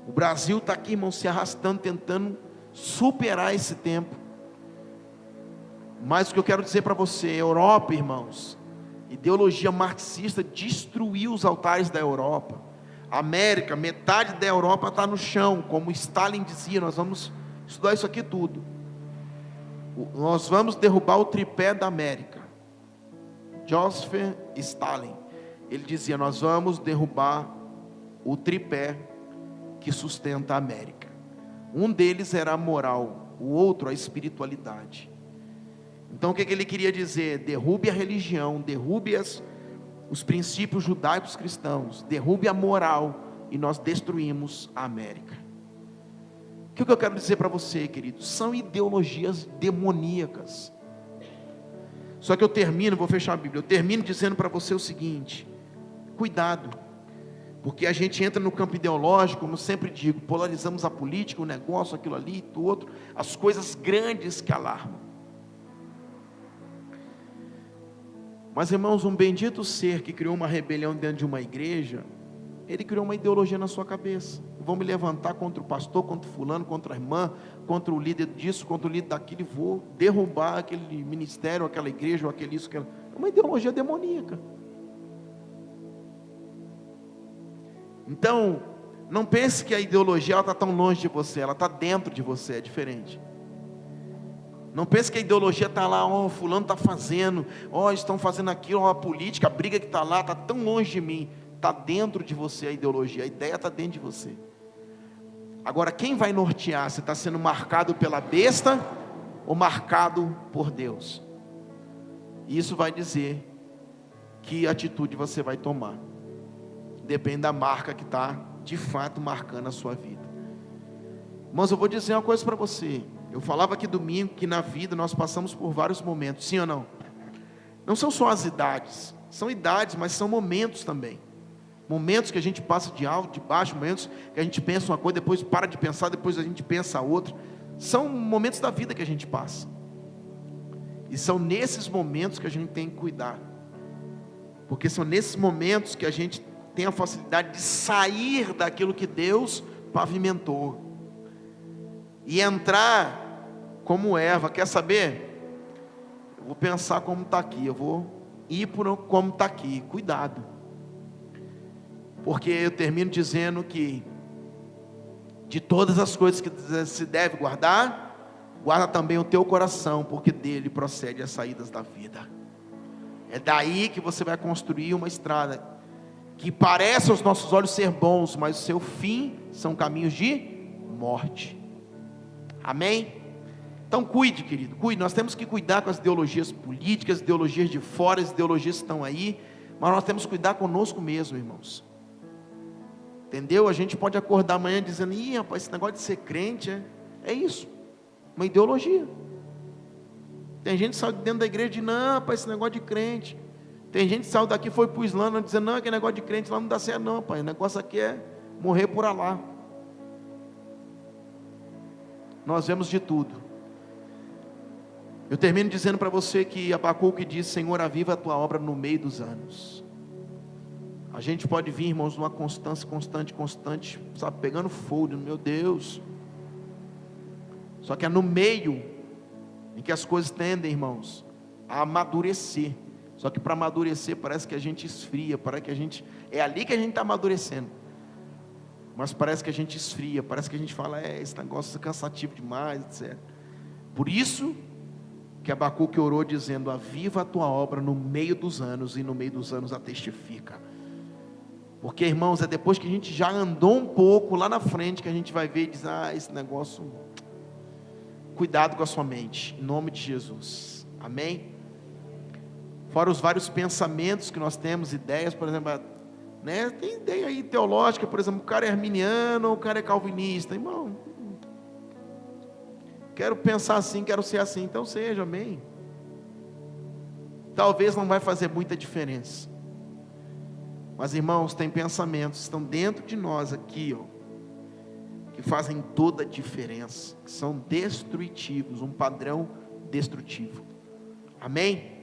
O Brasil está aqui, irmãos, se arrastando, tentando superar esse tempo. Mas o que eu quero dizer para você, Europa, irmãos, ideologia marxista destruiu os altares da Europa. América, metade da Europa está no chão, como Stalin dizia. Nós vamos estudar isso aqui tudo. Nós vamos derrubar o tripé da América. Joseph Stalin, ele dizia: nós vamos derrubar o tripé que sustenta a América. Um deles era a moral, o outro a espiritualidade. Então o que ele queria dizer? Derrube a religião, derrube os princípios judaicos cristãos, derrube a moral, e nós destruímos a América. O que eu quero dizer para você, querido? São ideologias demoníacas. Só que eu termino, vou fechar a Bíblia, eu termino dizendo para você o seguinte: cuidado, porque a gente entra no campo ideológico, como eu sempre digo, polarizamos a política, o negócio, aquilo ali, o outro, as coisas grandes que alarmam. Mas, irmãos, um bendito ser que criou uma rebelião dentro de uma igreja, ele criou uma ideologia na sua cabeça. Vou me levantar contra o pastor, contra o fulano, contra a irmã, contra o líder disso, contra o líder daquilo, e vou derrubar aquele ministério, aquela igreja, ou aquele isso, aquela. É uma ideologia demoníaca. Então, não pense que a ideologia está tão longe de você, ela está dentro de você, é diferente. Não pense que a ideologia está lá, fulano está fazendo, estão fazendo aquilo, a política, a briga que está lá, está tão longe de mim. Está dentro de você a ideologia, a ideia está dentro de você. Agora, quem vai nortear? Se está sendo marcado pela besta ou marcado por Deus? Isso vai dizer que atitude você vai tomar. Depende da marca que está de fato marcando a sua vida. Mas eu vou dizer uma coisa para você. Eu falava aqui domingo que na vida nós passamos por vários momentos, sim ou não? Não são só as idades, são idades, mas são momentos também. Momentos que a gente passa de alto, de baixo, momentos que a gente pensa uma coisa, depois para de pensar, depois a gente pensa outra. São momentos da vida que a gente passa. E são nesses momentos que a gente tem que cuidar. Porque são nesses momentos que a gente tem a facilidade de sair daquilo que Deus pavimentou. E entrar como Eva. Quer saber? Eu vou pensar como está aqui, eu vou ir por como está aqui. Cuidado. Porque eu termino dizendo que de todas as coisas que se deve guardar, guarda também o teu coração, porque dele procede as saídas da vida. É daí que você vai construir uma estrada que parece aos nossos olhos ser bons, mas o seu fim são caminhos de morte. Amém? Então cuide, querido, cuide. Nós temos que cuidar com as ideologias políticas, as ideologias de fora, as ideologias que estão aí, mas nós temos que cuidar conosco mesmo, irmãos. Entendeu? A gente pode acordar amanhã dizendo: ih, rapaz, esse negócio de ser crente é isso, uma ideologia. Tem gente que sai de dentro da igreja e diz: não, rapaz, esse negócio de crente. Tem gente que saiu daqui e foi para o Islã dizendo: não, aquele negócio de crente lá não dá certo não, pai. O negócio aqui é morrer por Alá. Nós vemos de tudo. Eu termino dizendo para você que Abacuque diz: Senhor, aviva a tua obra no meio dos anos. A gente pode vir, irmãos, numa constância, constante, sabe, pegando fogo, meu Deus. Só que é no meio em que as coisas tendem, irmãos, a amadurecer. Só que para amadurecer parece que a gente esfria, parece que a gente, é ali que a gente está amadurecendo. Mas parece que a gente esfria, parece que a gente fala: esse negócio é cansativo demais, etc. Por isso que Abacuque orou dizendo: aviva a tua obra no meio dos anos, e no meio dos anos a testifica. Porque, irmãos, é depois que a gente já andou um pouco lá na frente que a gente vai ver e diz: esse negócio, cuidado com a sua mente, em nome de Jesus, amém? Fora os vários pensamentos que nós temos, ideias, por exemplo, né? Tem ideia aí teológica, por exemplo, o cara é arminiano ou o cara é calvinista. Irmão, quero pensar assim, quero ser assim, então seja, amém? Talvez não vai fazer muita diferença, mas, irmãos, tem pensamentos que estão dentro de nós aqui, ó, que fazem toda a diferença, que são destrutivos, um padrão destrutivo, amém?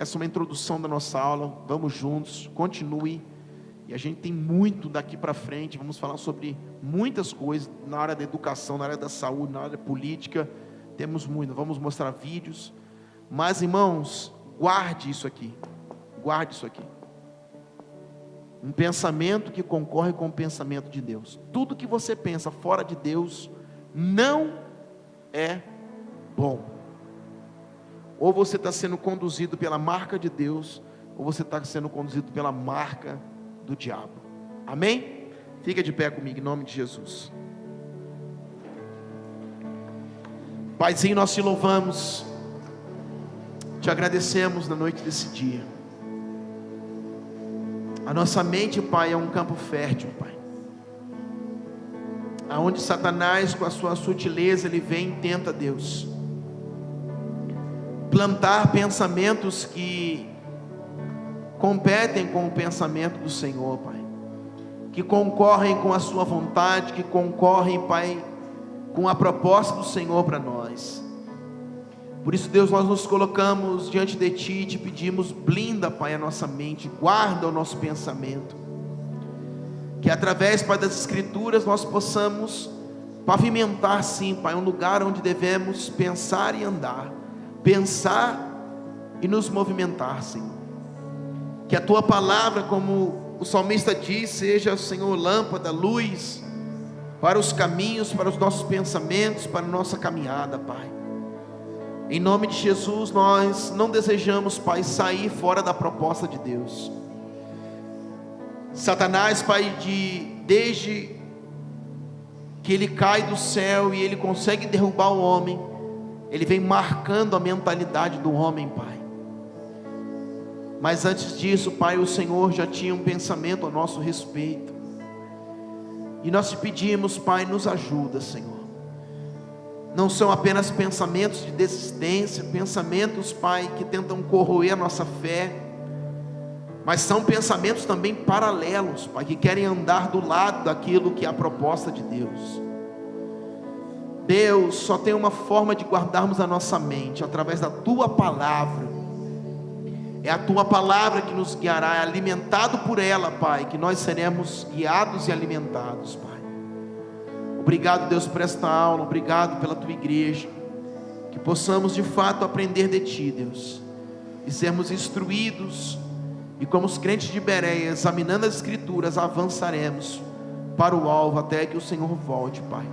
Essa é uma introdução da nossa aula, vamos juntos, continue, e a gente tem muito daqui para frente, vamos falar sobre muitas coisas, na área da educação, na área da saúde, na área política, temos muito, vamos mostrar vídeos, mas, irmãos, guarde isso aqui, um pensamento que concorre com o pensamento de Deus. Tudo que você pensa fora de Deus não é bom. Ou você está sendo conduzido pela marca de Deus, ou você está sendo conduzido pela marca do diabo. Amém? Fica de pé comigo em nome de Jesus. Paizinho, nós te louvamos, te agradecemos na noite desse dia. A nossa mente, Pai, é um campo fértil, Pai, aonde Satanás, com a sua sutileza, ele vem e tenta, Deus, plantar pensamentos que competem com o pensamento do Senhor, Pai, que concorrem com a sua vontade, que concorrem, Pai, com a proposta do Senhor para nós. Por isso, Deus, nós nos colocamos diante de Ti e te pedimos: blinda, Pai, a nossa mente, guarda o nosso pensamento, que através, Pai, das Escrituras nós possamos pavimentar, sim, Pai, um lugar onde devemos pensar e andar, pensar e nos movimentar, Senhor. Que a Tua palavra, como o salmista diz, seja, Senhor, lâmpada, luz para os caminhos, para os nossos pensamentos, para a nossa caminhada, Pai. Em nome de Jesus, nós não desejamos, Pai, sair fora da proposta de Deus. Satanás, Pai, desde que ele cai do céu e ele consegue derrubar o homem, ele vem marcando a mentalidade do homem, Pai. Mas antes disso, Pai, o Senhor já tinha um pensamento a nosso respeito. E nós te pedimos, Pai, nos ajuda, Senhor. Não são apenas pensamentos de desistência, pensamentos, Pai, que tentam corroer a nossa fé, mas são pensamentos também paralelos, Pai, que querem andar do lado daquilo que é a proposta de Deus. Deus, só tem uma forma de guardarmos a nossa mente, através da Tua palavra. É a Tua palavra que nos guiará, é alimentado por ela, Pai, que nós seremos guiados e alimentados, Pai. Obrigado, Deus, por esta aula, obrigado pela Tua igreja, que possamos de fato aprender de Ti, Deus, e sermos instruídos, e como os crentes de Bereia, examinando as Escrituras, avançaremos para o alvo, até que o Senhor volte, Pai.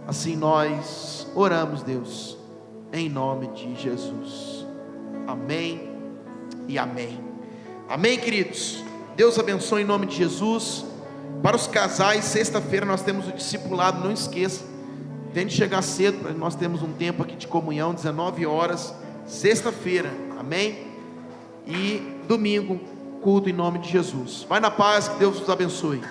Assim nós oramos, Deus, em nome de Jesus, amém e amém. Amém, queridos. Deus abençoe em nome de Jesus. Para os casais, sexta-feira nós temos o discipulado, não esqueça, Tente chegar cedo, para nós termos um tempo aqui de comunhão, 19 horas, sexta-feira, amém? E domingo, culto em nome de Jesus. Vai na paz, que Deus os abençoe.